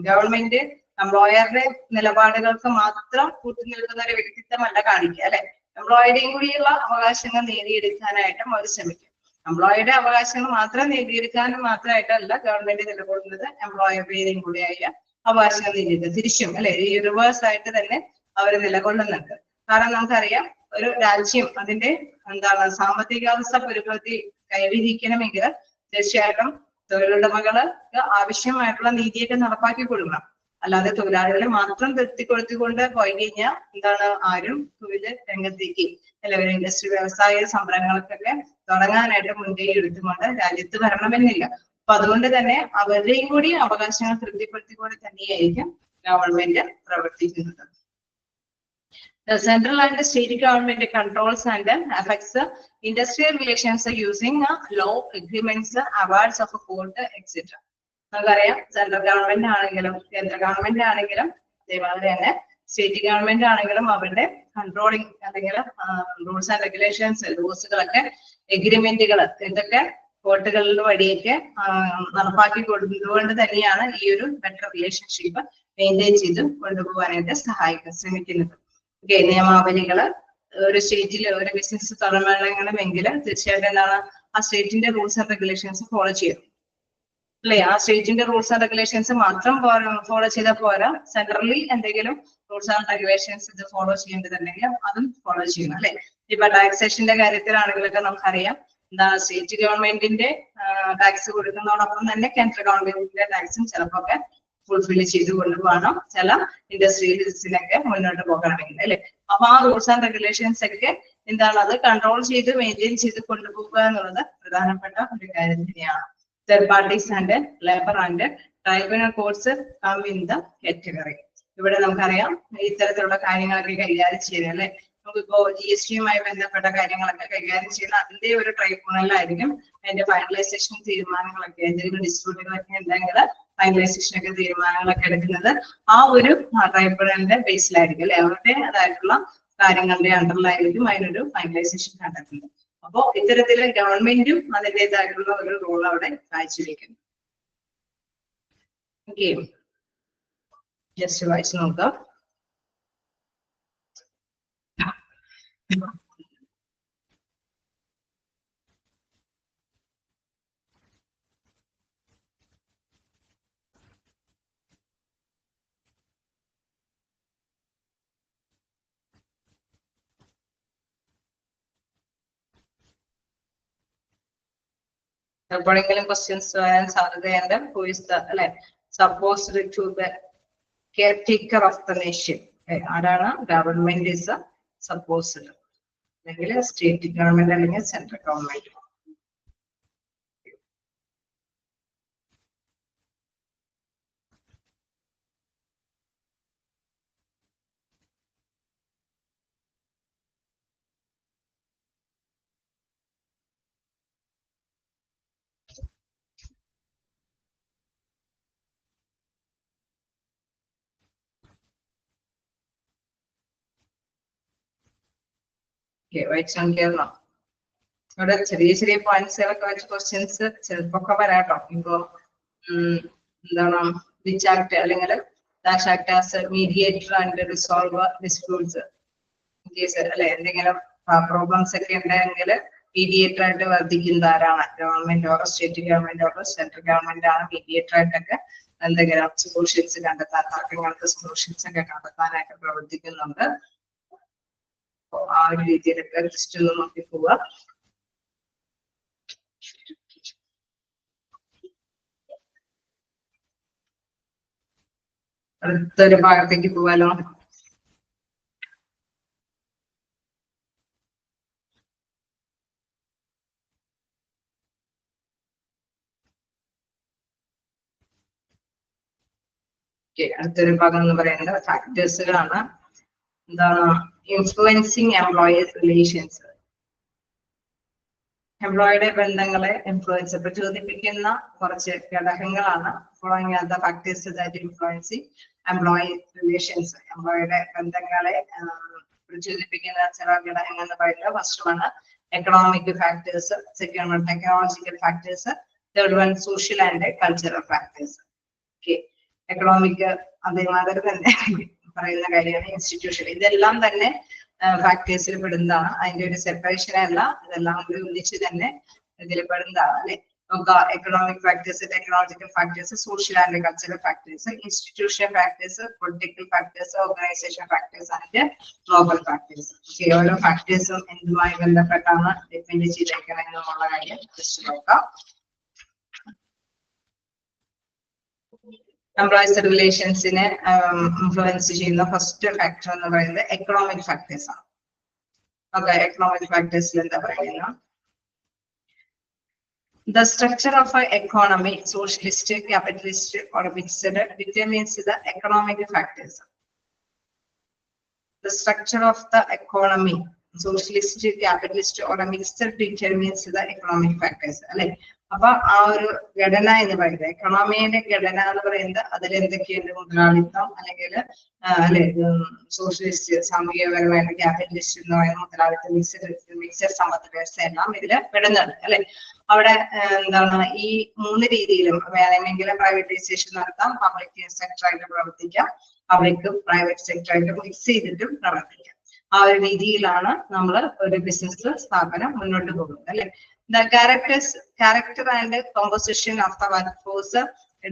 ഗവൺമെന്റ് എംപ്ലോയറുടെ നിലപാടുകൾക്ക് മാത്രം കൂട്ടുനിൽക്കുന്ന ഒരു വ്യക്തിത്വമല്ല കാണിക്കുക അല്ലെ, എംപ്ലോയിയുടെയും കൂടിയുള്ള അവകാശങ്ങൾ നേടിയെടുക്കാനായിട്ടും അവർ ശ്രമിക്കും. എംപ്ലോയിയുടെ അവകാശങ്ങൾ മാത്രം നേടിയെടുക്കാനും മാത്രമായിട്ടല്ല ഗവൺമെന്റ് നിലകൊള്ളുന്നത്, എംപ്ലോയറുടെയും കൂടിയായ അവകാശങ്ങൾ നേടിയെടുക്കുക. തിരിച്ചും അല്ലെ, ഈ റിവേഴ്സ് ആയിട്ട് തന്നെ അവർ നിലകൊള്ളുന്നുണ്ട്. കാരണം നമുക്കറിയാം ഒരു രാജ്യം അതിന്റെ സാമ്പത്തികാവസ്ഥ പുരോഗതി കൈവരിക്കണമെങ്കിൽ തീർച്ചയായിട്ടും തൊഴിലുടമകൾക്ക് ആവശ്യമായിട്ടുള്ള നീതിയൊക്കെ നടപ്പാക്കി കൊടുക്കണം. അല്ലാതെ തൊഴിലാളികളെ മാത്രം തൃപ്തിപ്പെടുത്തിക്കൊണ്ട് പോയി കഴിഞ്ഞാൽ ആരും തൊഴിൽ രംഗത്തേക്ക് അല്ലെങ്കിൽ ഇൻഡസ്ട്രി വ്യവസായ സംരംഭങ്ങൾക്കൊക്കെ തുടങ്ങാനായിട്ട് മുൻകൈ എടുത്തുകൊണ്ട് രാജ്യത്ത് വരണമെന്നില്ല. അപ്പൊ അതുകൊണ്ട് തന്നെ അവരുടെയും കൂടി അവകാശങ്ങൾ തൃപ്തിപ്പെടുത്തിക്കൊണ്ട് തന്നെയായിരിക്കും ഗവൺമെന്റ് പ്രവർത്തിക്കുന്നത്. The central and state government controls and affects industrial relations using law, agreements, awards of court, etc. നമുക്കറിയാം സെൻട്രൽ ഗവൺമെന്റ് ആണെങ്കിലും കേന്ദ്ര ഗവൺമെന്റ് ആണെങ്കിലും അതേപോലെ തന്നെ സ്റ്റേറ്റ് ഗവൺമെന്റ് ആണെങ്കിലും അവരുടെ കൺട്രോളിങ് അല്ലെങ്കിൽ റൂൾസ് ആൻഡ് റെഗുലേഷൻസ്, റൂൾസുകളൊക്കെ എഗ്രിമെന്റുകൾ ഇതൊക്കെ കോർട്ടുകളിൽ വഴിയൊക്കെ നടപ്പാക്കി കൊടുക്കുന്നതുകൊണ്ട് തന്നെയാണ് ഈ ഒരു ബെറ്റർ റിലേഷൻഷിപ്പ് മെയിൻറ്റെയിൻ ചെയ്ത് കൊണ്ടുപോകാനായിട്ട് ശ്രമിക്കുന്നത്. നിയമാവലികള് ഒരു സ്റ്റേറ്റിൽ ഒരു ബിസിനസ് തുടങ്ങണമെങ്കിൽ തീർച്ചയായിട്ടും എന്താണ് ആ സ്റ്റേറ്റിന്റെ റൂൾസ് ആൻഡ് റെഗുലേഷൻസ് ഫോളോ ചെയ്യും അല്ലെ. ആ സ്റ്റേറ്റിന്റെ റൂൾസ് ആൻഡ് റെഗുലേഷൻസ് മാത്രം ഫോളോ ചെയ്താൽ പോരാ, സെൻട്രലി എന്തെങ്കിലും റൂൾസ് ആൻഡ് റെഗുലേഷൻസ് ഇത് ഫോളോ ചെയ്യേണ്ടതുണ്ടെങ്കിൽ അതും ഫോളോ ചെയ്യണം അല്ലെ. ഇപ്പൊ ടാക്സേഷന്റെ കാര്യത്തിലാണെങ്കിലൊക്കെ നമുക്കറിയാം സ്റ്റേറ്റ് ഗവൺമെന്റിന്റെ ടാക്സ് കൊടുക്കുന്നതോടൊപ്പം തന്നെ കേന്ദ്ര ഗവൺമെന്റിന്റെ ടാക്സും ചിലപ്പോ ഒക്കെ ഫുൾഫിൽ ചെയ്ത് കൊണ്ടുപോകണം ചില ഇൻഡസ്ട്രിയലിസിനൊക്കെ മുന്നോട്ട് പോകണമെങ്കിൽ അല്ലെ. അപ്പൊ ആ റൂൾസ് ആൻഡ് റെഗുലേഷൻസ് ഒക്കെ അത് കൺട്രോൾ ചെയ്ത് മെയിൻറ്റെയിൻ ചെയ്ത് കൊണ്ടുപോകുക എന്നുള്ളത് പ്രധാനപ്പെട്ട ഒരു കാര്യം തന്നെയാണ്. Third parties and labour and tribunal courts come in the category. ഇവിടെ നമുക്കറിയാം ഇത്തരത്തിലുള്ള കാര്യങ്ങളൊക്കെ കൈകാര്യം ചെയ്യുന്നത് അല്ലെ. നമുക്കിപ്പോ GST-യുമായി ബന്ധപ്പെട്ട കാര്യങ്ങളൊക്കെ കൈകാര്യം ചെയ്യുന്ന അതിന്റെ ഒരു ട്രൈബ്യൂണലായിരിക്കും അതിന്റെ ഫൈനലൈസേഷൻ തീരുമാനങ്ങളൊക്കെ, എന്തെങ്കിലും ഡിസ്പ്യൂട്ടുകളൊക്കെ ഉണ്ടെങ്കിൽ ഫൈനലൈസേഷൻ ഒക്കെ തീരുമാനങ്ങളൊക്കെ എടുക്കുന്നത് ആ ഒരു ട്രൈബ്യൂണലിന്റെ ബേസിലായിരിക്കും അല്ലെ. അവരുടേതായിട്ടുള്ള കാര്യങ്ങളുടെ അണ്ടറിലായിരിക്കും അതിനൊരു ഫൈനലൈസേഷൻ കണ്ടെത്തുന്നത്. അപ്പോ ഇത്തരത്തില് ഗവൺമെന്റും അതിൻ്റെതായിട്ടുള്ള ഒരു റോൾ അവിടെ കാഴ്ചവെക്കുന്നു. ഓക്കെ, ജസ്റ്റ് വായിച്ചു നോക്കാം. എപ്പോഴെങ്കിലും ക്വസ്റ്റ്യൻസ് വരാൻ സാധ്യതയുണ്ട്. ഹു ഇസ് ദ അല്ലെ supposed to the caretaker of the nation, ആരാണ്? ഗവൺമെന്റ് ഇസ് സപ്പോസ്ഡ്, അല്ലെങ്കിൽ സ്റ്റേറ്റ് ഗവൺമെന്റ് അല്ലെങ്കിൽ സെൻട്രൽ ഗവൺമെന്റ്. വായിച്ചോണ്ടിരുന്നോ? ഇവിടെ ചെറിയ ചെറിയ പോയിന്റ്സുകളൊക്കെ വെച്ച് ക്വസ്റ്റ്യൻസ് ചിലപ്പോ വരാട്ടോ. ഇപ്പൊ എന്താണ് വിച്ച് ആക്ട് അല്ലെങ്കിൽ dash act as mediator and resolver disputes അല്ലെ, എന്തെങ്കിലും പ്രോബ്ലംസ് ഒക്കെ ഉണ്ടെങ്കിൽ മീഡിയേറ്റർ ആയിട്ട് വർദ്ധിക്കുന്നത് ആരാണ്? Government or state government or central government ആണ് മീഡിയേറ്റർ ആയിട്ടൊക്കെ എന്തെങ്കിലും സൊല്യൂഷൻസ് കണ്ടെത്താൻ, തർക്കങ്ങൾക്ക് സൊല്യൂഷൻസ് ഒക്കെ കണ്ടെത്താനായിട്ട് പ്രവർത്തിക്കുന്നുണ്ട്. ആ ഒരു രീതിയിലൊക്കെ ജസ്റ്റ് ഒന്ന് നോക്കി പോവുക. അടുത്തൊരു ഭാഗത്തേക്ക് പോവാലോ. അടുത്തൊരു ഭാഗം എന്ന് പറയുന്നത് ഫാക്ടേഴ്സുകളാണ്. എന്താണ്? Influencing employees relations. എംപ്ലോയിയുടെ ബന്ധങ്ങളെ ഇൻഫ്ലുവൻസ് പ്രചോദിപ്പിക്കുന്ന കുറച്ച് ഘടകങ്ങളാണ്. Following are the factors that influencing employee relations. എംപ്ലോയിയുടെ ബന്ധങ്ങളെ പ്രചോദിപ്പിക്കുന്ന ചില ഘടകങ്ങൾ എന്ന് പറയുന്നത് first one economic factors, second one technological factors, third one social and cultural factors. Okay, economic അതേമാതിരി തന്നെ പറയുന്ന കാര്യമാണ് ഇൻസ്റ്റിറ്റ്യൂഷൻ. ഇതെല്ലാം തന്നെ ഫാക്ടേഴ്സിൽ പെടുന്നതാണ്. അതിന്റെ ഒരു സെപ്പറേഷൻ അല്ല, ഇതെല്ലാം കൂടി ഒന്നിച്ച് തന്നെ ഇതിൽ പെടുന്നതാണ് അല്ലെ. Economic factors, technological factors, social and cultural factors, institution factors, political factors, organisation factors and global factors. Okay, ഓരോ ഫാക്ടേഴ്സും എന്തുമായി ബന്ധപ്പെട്ടാണ് ഡിപ്പെൻഡ് ചെയ്തേക്കുന്നത് എന്നുള്ള കാര്യം ജസ്റ്റ് നോക്കാം. എംപ്ലോയീസ് റിലേഷൻസിനെ ഇൻഫ്ലുവൻസ് ചെയ്യുന്ന ഫസ്റ്റ് ഫാക്ടർ എന്ന് പറയുന്നത് എക്കണോമിക് ഫാക്ടേഴ്സ് ആണ്. ഓക്കെ, എക്കണോമിക് ഫാക്ടേഴ്സിൽ എന്താ പറയുക? The structure of an economy, socialist, capitalist, or mixed, determines the economic factors. The structure of the economy, socialist, capitalist, or mixed, determines the economic factors. അല്ലെ, അപ്പൊ ആ ഒരു ഘടന എന്ന് പറയുന്നത്, എക്കണോമിയുടെ ഘടന എന്ന് പറയുന്നത് അതിൽ എന്തൊക്കെയുണ്ട്? മുതലാളിത്തം അല്ലെങ്കിൽ അല്ലെ സോഷ്യലിസ്റ്റ്, സാമൂഹികപരമായിട്ട് ക്യാപിറ്റലിസ്റ്റ് എന്ന് പറയുന്ന മുതലാളിത്തം, മിക്സഡ് സമ്പദ് വ്യവസ്ഥ എല്ലാം ഇതില് പെടുന്നുണ്ട് അല്ലെ. അവിടെ എന്താണ് ഈ മൂന്ന് രീതിയിലും വേണമെങ്കിൽ പ്രൈവറ്റൈസേഷൻ നടത്താം, പബ്ലിക് സെക്ടറായിട്ട് പ്രവർത്തിക്കാം, പബ്ലിക് പ്രൈവറ്റ് സെക്ടറായിട്ട് മിക്സ് ചെയ്തിട്ടും പ്രവർത്തിക്കാം. ആ ഒരു രീതിയിലാണ് നമ്മൾ ഒരു ബിസിനസ് സ്ഥാപനം മുന്നോട്ട് പോകുന്നത് അല്ലെ. The character and composition of the workforce,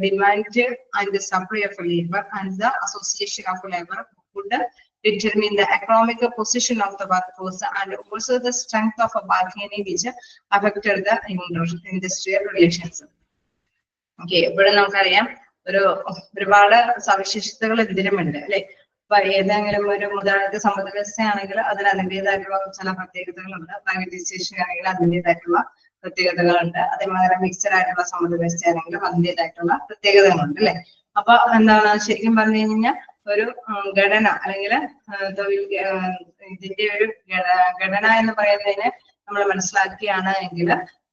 demand and the supply of labor, and the association of labor would determine the economic position of the workforce and also the strength of a bargaining which affected the industrial relations. Okay, ഇവിടെ നമുക്കറിയാം ഒരുപാട് സവിശേഷതകൾ ഇതിലുമുണ്ട് അല്ലെ. അപ്പൊ ഏതെങ്കിലും ഒരു മുതലാളിത്ത സമ്പദ് വ്യവസ്ഥയാണെങ്കിൽ അതിന് അതിൻ്റെതായിട്ടുള്ള ചില പ്രത്യേകതകളുണ്ട്. പ്രൈവറ്റൈസേഷൻ ആണെങ്കിൽ അതിൻ്റെതായിട്ടുള്ള പ്രത്യേകതകളുണ്ട്. അതേമാതിരി മിക്സഡ് ആയിട്ടുള്ള സമ്പദ് വ്യവസ്ഥയാണെങ്കിലും അതിൻ്റെതായിട്ടുള്ള പ്രത്യേകതകളുണ്ട് അല്ലെ. അപ്പൊ എന്താണ് ശരിക്കും പറഞ്ഞു കഴിഞ്ഞാൽ ഒരു ഘടന അല്ലെങ്കിൽ ഇതിന്റെ ഒരു ഘടന എന്ന് പറയുന്നതിന് നമ്മൾ മനസ്സിലാക്കിയാണ് എങ്കിൽ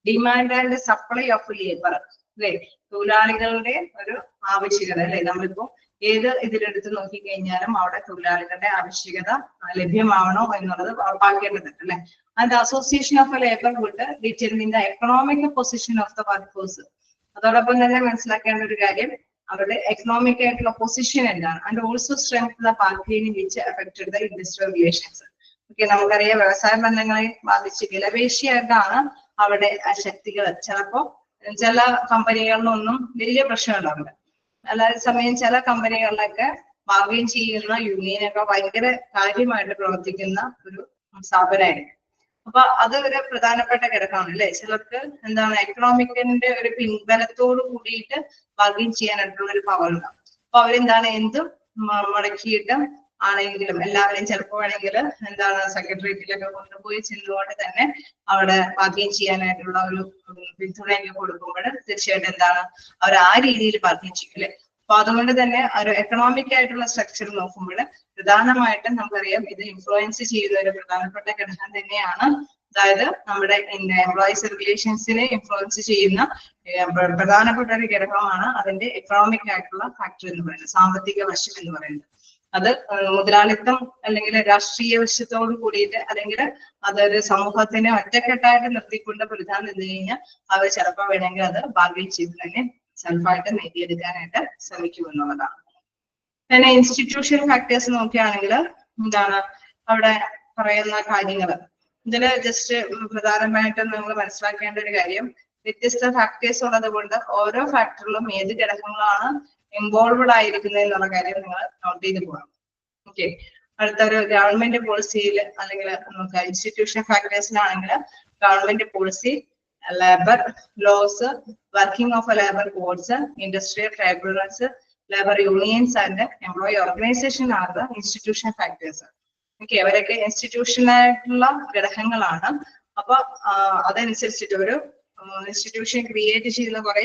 demand and supply of labour അല്ലെ, തൊഴിലാളികളുടെ ഒരു ആവശ്യകത അല്ലെ. നമ്മളിപ്പോ ഏത് ഇതിലെടുത്ത് നോക്കിക്കഴിഞ്ഞാലും അവിടെ തൊഴിലാളികളുടെ ആവശ്യകത ലഭ്യമാവണോ എന്നുള്ളത് ഉറപ്പാക്കേണ്ടതുണ്ട് അല്ലെ. And association of labour would determine the economic position of the workforce. അതോടൊപ്പം തന്നെ മനസ്സിലാക്കേണ്ട ഒരു കാര്യം അവരുടെ എക്കണോമിക് ആയിട്ടുള്ള പൊസിഷൻ എന്താണ്. And also strength the bargaining which affected the industrial relations. Okay, നമുക്കറിയാം വ്യവസായ ബന്ധങ്ങളെ ബാധിച്ച് വിലപേശിയായിട്ടാണ് അവിടെ ആ ശക്തികൾ. ചിലപ്പോ ചില കമ്പനികളിലൊന്നും വലിയ പ്രശ്നം ഉണ്ടാവില്ല, അല്ലാതെ സമയം ചില കമ്പനികളിലൊക്കെ ബാർഗെയിൻ ചെയ്യുന്ന യൂണിയനൊക്കെ ഭയങ്കര കാര്യമായിട്ട് പ്രവർത്തിക്കുന്ന ഒരു സ്ഥാപനമായിരിക്കും. അപ്പൊ അത് ഒരു പ്രധാനപ്പെട്ട ഘടകമാണ് അല്ലെ. ചിലർക്ക് എന്താണ് എക്കണോമിക്കിന്റെ ഒരു പിൻബലത്തോട് കൂടിയിട്ട് ബാർഗെയിൻ ചെയ്യാനായിട്ടുള്ള ഒരു പവർ ഉണ്ടാവും. അപ്പൊ അവരെന്താണ് എന്തും മുടക്കിയിട്ട് ആണെങ്കിലും എല്ലാവരെയും ചിലപ്പോൾ വേണമെങ്കിൽ എന്താണ് സെക്രട്ടേറിയറ്റിലൊക്കെ കൊണ്ടുപോയി ചെന്നുകൊണ്ട് തന്നെ അവിടെ ബാർഗെയിൻ ചെയ്യാനായിട്ടുള്ള ഒരു പിന്തുണയൊക്കെ കൊടുക്കുമ്പോൾ തീർച്ചയായിട്ടും എന്താണ് അവർ ആ രീതിയിൽ ബാർഗെയിൻ ചെയ്യും അല്ലെ. അപ്പൊ അതുകൊണ്ട് തന്നെ ഒരു എക്കണോമിക് ആയിട്ടുള്ള സ്ട്രക്ചർ നോക്കുമ്പോൾ പ്രധാനമായിട്ടും നമുക്കറിയാം ഇത് ഇൻഫ്ലുവൻസ് ചെയ്യുന്ന ഒരു പ്രധാനപ്പെട്ട ഘടകം തന്നെയാണ്. അതായത് നമ്മുടെ എംപ്ലോയീസ് റിലേഷൻസിനെ ഇൻഫ്ലുവൻസ് ചെയ്യുന്ന പ്രധാനപ്പെട്ട ഒരു ഘടകമാണ് അതിന്റെ എക്കണോമിക് ആയിട്ടുള്ള ഫാക്ടർ എന്ന് പറയുന്നത്, സാമ്പത്തിക വശം എന്ന് പറയുന്നത്. അത് മുതലാളിത്തം അല്ലെങ്കിൽ രാഷ്ട്രീയ വശത്തോട് കൂടിയിട്ട് അല്ലെങ്കിൽ അതൊരു സമൂഹത്തിനെ ഒറ്റക്കെട്ടായിട്ട് നിർത്തിക്കൊണ്ട് പൊരുതാൻ നിന്ന് കഴിഞ്ഞാൽ അവർ ചിലപ്പോൾ വേണമെങ്കിൽ അത് ബാർഗെയിൻ ചെയ്ത് തന്നെ സെൽഫായിട്ട് നേടിയെടുക്കാനായിട്ട് ശ്രമിക്കും എന്നുള്ളതാണ്. പിന്നെ ഇൻസ്റ്റിറ്റ്യൂഷണൽ ഫാക്ടേഴ്സ് നോക്കുകയാണെങ്കിൽ എന്താണ് അവിടെ പറയുന്ന കാര്യങ്ങൾ, ഇതില് ജസ്റ്റ് പ്രധാനമായിട്ടും നമ്മൾ മനസ്സിലാക്കേണ്ട ഒരു കാര്യം, വ്യത്യസ്ത ഫാക്ടേഴ്സ് ഉള്ളത് കൊണ്ട് ഓരോ ഫാക്ടറിലും ഏത് ഘടകങ്ങളാണ് ഇൻവോൾവഡ് ആയിരിക്കുന്നത് എന്നുള്ള കാര്യം നിങ്ങൾ നോട്ട് ചെയ്ത് പോകണം. ഓക്കെ, അടുത്തൊരു ഗവൺമെന്റ് പോളിസിയിൽ അല്ലെങ്കിൽ നമുക്ക് ഇൻസ്റ്റിറ്റ്യൂഷൻ ഫാക്ടേഴ്സിലാണെങ്കിൽ government policy, labour laws, working of labour codes, industrial tribunals, labour unions and employee organisation are the institution factors. Okay, അവരൊക്കെ ഇൻസ്റ്റിറ്റ്യൂഷനായിട്ടുള്ള ഘടകങ്ങളാണ്. അപ്പൊ അതനുസരിച്ചിട്ട് ഒരു ഇൻസ്റ്റിറ്റ്യൂഷൻ ക്രിയേറ്റ് ചെയ്യുന്ന കുറെ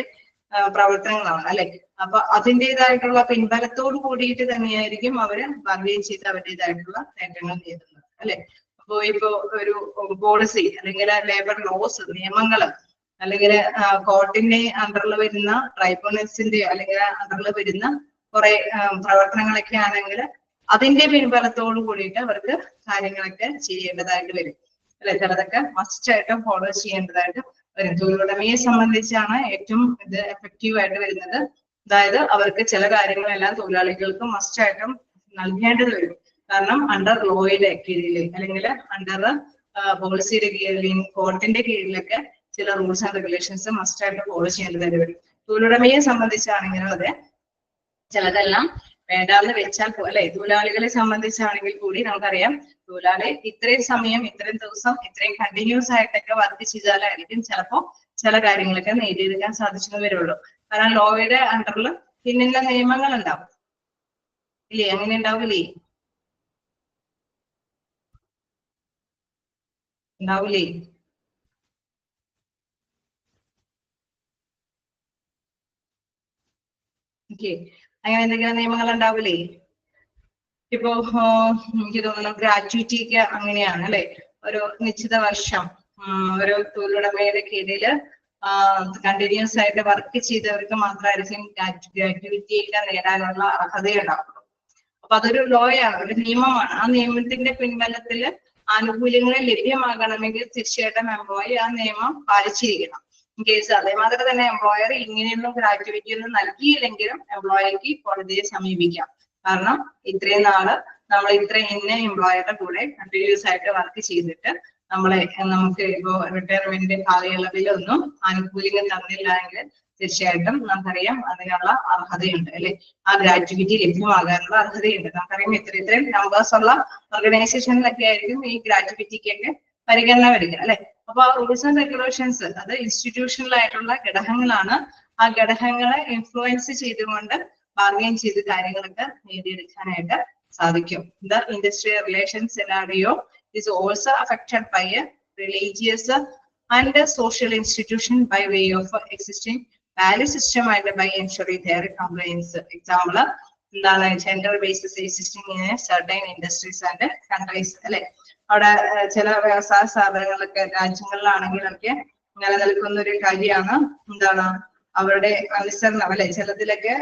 പ്രവർത്തനങ്ങളാണ് അല്ലെ. അപ്പൊ അതിൻ്റെതായിട്ടുള്ള പിൻബലത്തോട് കൂടിയിട്ട് തന്നെയായിരിക്കും അവര് ബാർഗെയിൻ ചെയ്ത് അവരുടേതായിട്ടുള്ള നേട്ടങ്ങൾ നേടുന്നത് അല്ലെ. അപ്പൊ ഇപ്പോ ഒരു പോളിസി അല്ലെങ്കിൽ ലേബർ ലോസ് നിയമങ്ങള് അല്ലെങ്കിൽ കോർട്ടിന്റെ അണ്ടറിൽ വരുന്ന ട്രൈബ്യൂണൽസിന്റെ അല്ലെങ്കിൽ അണ്ടറിൽ വരുന്ന കുറെ പ്രവർത്തനങ്ങളൊക്കെ ആണെങ്കിൽ അതിന്റെ പിൻബലത്തോട് കൂടിയിട്ട് അവർക്ക് കാര്യങ്ങളൊക്കെ ചെയ്യേണ്ടതായിട്ട് വരും അല്ലെ. ചിലതൊക്കെ മസ്റ്റ് ആയിട്ടും ഫോളോ ചെയ്യേണ്ടതായിട്ട് വരും. തൊഴിലുടമയെ സംബന്ധിച്ചാണ് ഏറ്റവും ഇത് എഫക്റ്റീവ് ആയിട്ട് വരുന്നത്. അതായത് അവർക്ക് ചില കാര്യങ്ങളെല്ലാം തൊഴിലാളികൾക്ക് മസ്റ്റ് ആയിട്ടും നൽകേണ്ടത് വരും. കാരണം അണ്ടർ ലോയുടെ കീഴിൽ അല്ലെങ്കിൽ അണ്ടർ പോളിസിയുടെ കീഴിൽ കോർട്ടിന്റെ കീഴിലൊക്കെ ചില റൂൾസ് ആൻഡ് റെഗുലേഷൻസ് മസ്റ്റ് ആയിട്ട് ഫോളോ ചെയ്യേണ്ടതായിട്ട് വരും. തൊഴിലുടമയെ സംബന്ധിച്ചാണെങ്കിലും അതെ, ചിലതെല്ലാം വേണ്ടാന്ന് വെച്ചാൽ അല്ലെ. തൊഴിലാളികളെ സംബന്ധിച്ചാണെങ്കിൽ കൂടി നമുക്കറിയാം, തൊഴിലാളി ഇത്രയും സമയം ഇത്രയും ദിവസം ഇത്രയും കണ്ടിന്യൂസ് ആയിട്ടൊക്കെ വർക്ക് ചെയ്താലായിരിക്കും ചിലപ്പോ ചില കാര്യങ്ങളൊക്കെ നേടിയെടുക്കാൻ സാധിച്ചെന്ന് വരുള്ളൂ. കാരണം ലോയുടെ അണ്ടറിൽ പിന്നില്ല നിയമങ്ങൾ ഉണ്ടാവും ഇല്ലേ, അങ്ങനെ ഉണ്ടാവില്ലേ, ഉണ്ടാവില്ലേ? ഓക്കെ, അങ്ങനെ എന്തെങ്കിലും നിയമങ്ങൾ ഉണ്ടാവില്ലേ? ഇപ്പോ എനിക്ക് തോന്നുന്നു ഗ്രാറ്റുവിറ്റി ഒക്കെ അങ്ങനെയാണ് അല്ലെ. ഒരു നിശ്ചിത വർഷം ഒരു തൊഴിലുടമയുടെ കീഴില് കണ്ടിന്യൂസ് ആയിട്ട് വർക്ക് ചെയ്തവർക്ക് മാത്രമായിരിക്കും ഗ്രാറ്റുവിറ്റി ഒക്കെ നേടാനുള്ള അർഹതയുണ്ടാവുള്ളൂ. അപ്പൊ അതൊരു ലോയാണ്, ഒരു നിയമമാണ്. ആ നിയമത്തിന്റെ പിൻബലത്തില് ആനുകൂല്യങ്ങൾ ലഭ്യമാകണമെങ്കിൽ തീർച്ചയായിട്ടും എംപ്ലോയി ആ നിയമം പാലിച്ചിരിക്കണം. ഇൻ കേസ് അതേമാതിരി തന്നെ എംപ്ലോയർ ഇങ്ങനെയുള്ള ഗ്രാറ്റുവിറ്റി ഒന്നും നൽകിയില്ലെങ്കിലും എംപ്ലോയിക്ക് കോടതിയെ സമീപിക്കാം. കാരണം ഇത്രയും നാള് നമ്മൾ ഇന്ന എംപ്ലോയറുടെ കൂടെ കണ്ടിന്യൂസ് ആയിട്ട് വർക്ക് ചെയ്തിട്ട് നമുക്ക് ഇപ്പോ റിട്ടയർമെന്റ് കാലയളവിലൊന്നും ആനുകൂല്യങ്ങൾ തന്നില്ല എങ്കിൽ തീർച്ചയായിട്ടും നമുക്കറിയാം അതിനുള്ള അർഹതയുണ്ട് അല്ലെ. ആ ഗ്രാറ്റുവിറ്റി ലഭ്യമാകാനുള്ള അർഹതയുണ്ട്. നമുക്കറിയാം ഇത്രയും നമ്പേഴ്സ് ഉള്ള ഓർഗനൈസേഷനിലൊക്കെ ആയിരിക്കും ഈ ഗ്രാറ്റുവിറ്റിക്കൊക്കെ പരിഗണന വരിക അല്ലെ. അപ്പൊ റൂൾസ് ആൻഡ് റെഗുലേഷൻസ് അത് ഇൻസ്റ്റിറ്റ്യൂഷണൽ ആയിട്ടുള്ള ഘടകങ്ങളാണ്. ആ ഘടകങ്ങളെ ഇൻഫ്ലുവൻസ് ചെയ്തുകൊണ്ട് ബാർഗെയിൻ ചെയ്ത് കാര്യങ്ങളൊക്കെ നേടിയെടുക്കാനായിട്ട് സാധിക്കും. The industrial relations scenario is also affected by a religious and a social institution by way of existing value system and by ensuring their compliance. Example എന്താണ്, gender basis existing in certain industries and countries അല്ലെ. അവിടെ ചില വ്യവസായ സ്ഥാപനങ്ങളൊക്കെ രാജ്യങ്ങളിലാണെങ്കിലൊക്കെ നിലനിൽക്കുന്ന ഒരു കാര്യമാണ് എന്താണ് അവരുടെ അനുസരണം അല്ലെ. ചിലതിലൊക്കെ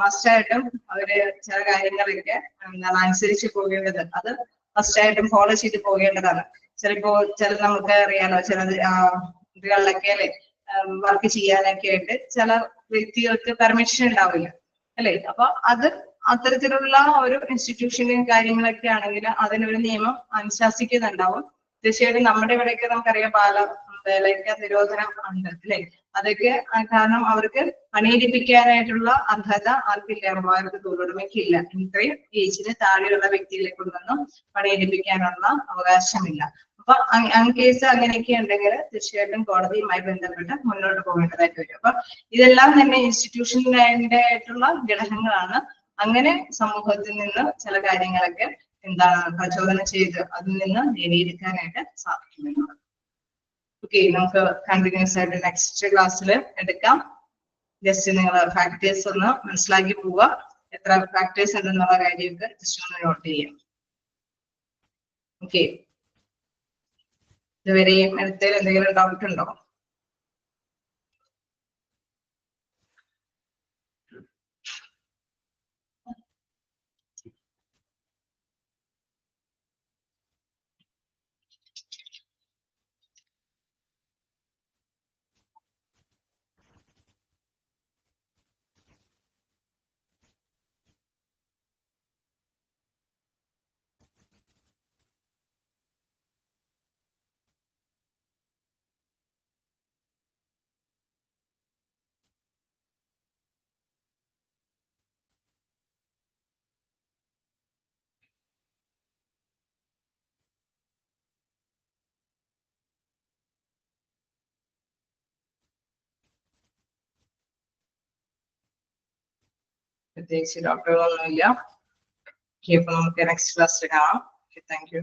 മസ്റ്റായിട്ടും അവര് ചില കാര്യങ്ങളൊക്കെ എന്താണ് അനുസരിച്ച് പോകേണ്ടത്, അത് മസ്റ്റായിട്ടും ഫോളോ ചെയ്ത് പോകേണ്ടതാണ്. ചില നമുക്ക് അറിയാലോ, ചില ഇതുകളിലൊക്കെ അല്ലെ വർക്ക് ചെയ്യാനൊക്കെ ആയിട്ട് ചില വ്യക്തികൾക്ക് പെർമിഷൻ ഉണ്ടാവില്ല അല്ലെ. അപ്പൊ അത് അത്തരത്തിലുള്ള ഒരു ഇൻസ്റ്റിറ്റ്യൂഷനും കാര്യങ്ങളൊക്കെ ആണെങ്കിൽ അതിനൊരു നിയമം അനുശാസിക്കുന്നുണ്ടാവും. തീർച്ചയായിട്ടും നമ്മുടെ ഇവിടെയൊക്കെ നമുക്കറിയാം വേലയ്ക്ക് നിരോധനം ഉണ്ട് അല്ലെ. അതൊക്കെ കാരണം അവർക്ക് പണിയെടുപ്പിക്കാനായിട്ടുള്ള അർഹത ആർക്കില്ല, എംപ്ലോയർക്ക് തൊഴിലുടമയ്ക്കില്ല. ഇത്രയും ഏജിന് താഴെയുള്ള വ്യക്തികളെ കൊണ്ടൊന്നും പണിയെടുപ്പിക്കാനുള്ള അവകാശമില്ല. അപ്പൊ കേസ് അങ്ങനെയൊക്കെ ഉണ്ടെങ്കിൽ തീർച്ചയായിട്ടും കോടതിയുമായി ബന്ധപ്പെട്ട് മുന്നോട്ട് പോകേണ്ടതായിട്ട് വരും. അപ്പൊ ഇതെല്ലാം തന്നെ ഇൻസ്റ്റിറ്റ്യൂഷനിലായിട്ട് ആയിട്ടുള്ള ഘടകങ്ങളാണ്. അങ്ങനെ സമൂഹത്തിൽ നിന്ന് ചില കാര്യങ്ങളൊക്കെ എന്താണ് പ്രചോദനം ചെയ്ത് അതിൽ നിന്ന് നേടിയെടുക്കാനായിട്ട് സാധിക്കുമെന്നുള്ളത്. ഓക്കെ, നമുക്ക് കണ്ടിന്യൂസ് ആയിട്ട് നെക്സ്റ്റ് ക്ലാസ്സിൽ എടുക്കാം. ജസ്റ്റ് നിങ്ങൾ ഫാക്ടേഴ്സ് ഒന്ന് മനസ്സിലാക്കി പോവുക. എത്ര ഫാക്ടേഴ്സ് ഉണ്ടെന്നുള്ള കാര്യമൊക്കെ ജസ്റ്റ് ഒന്ന് നോട്ട് ചെയ്യാം. ഓക്കെ, ഇതുവരെയും എടുത്തതിൽ എന്തെങ്കിലും ഡൗട്ട് ഉണ്ടോ? പ്രത്യേകിച്ച് ഡോക്ടറുകളൊന്നുമില്ല. അപ്പൊ നമുക്ക് നെക്സ്റ്റ് ക്ലാസ്സിൽ കാണാം. Thank you.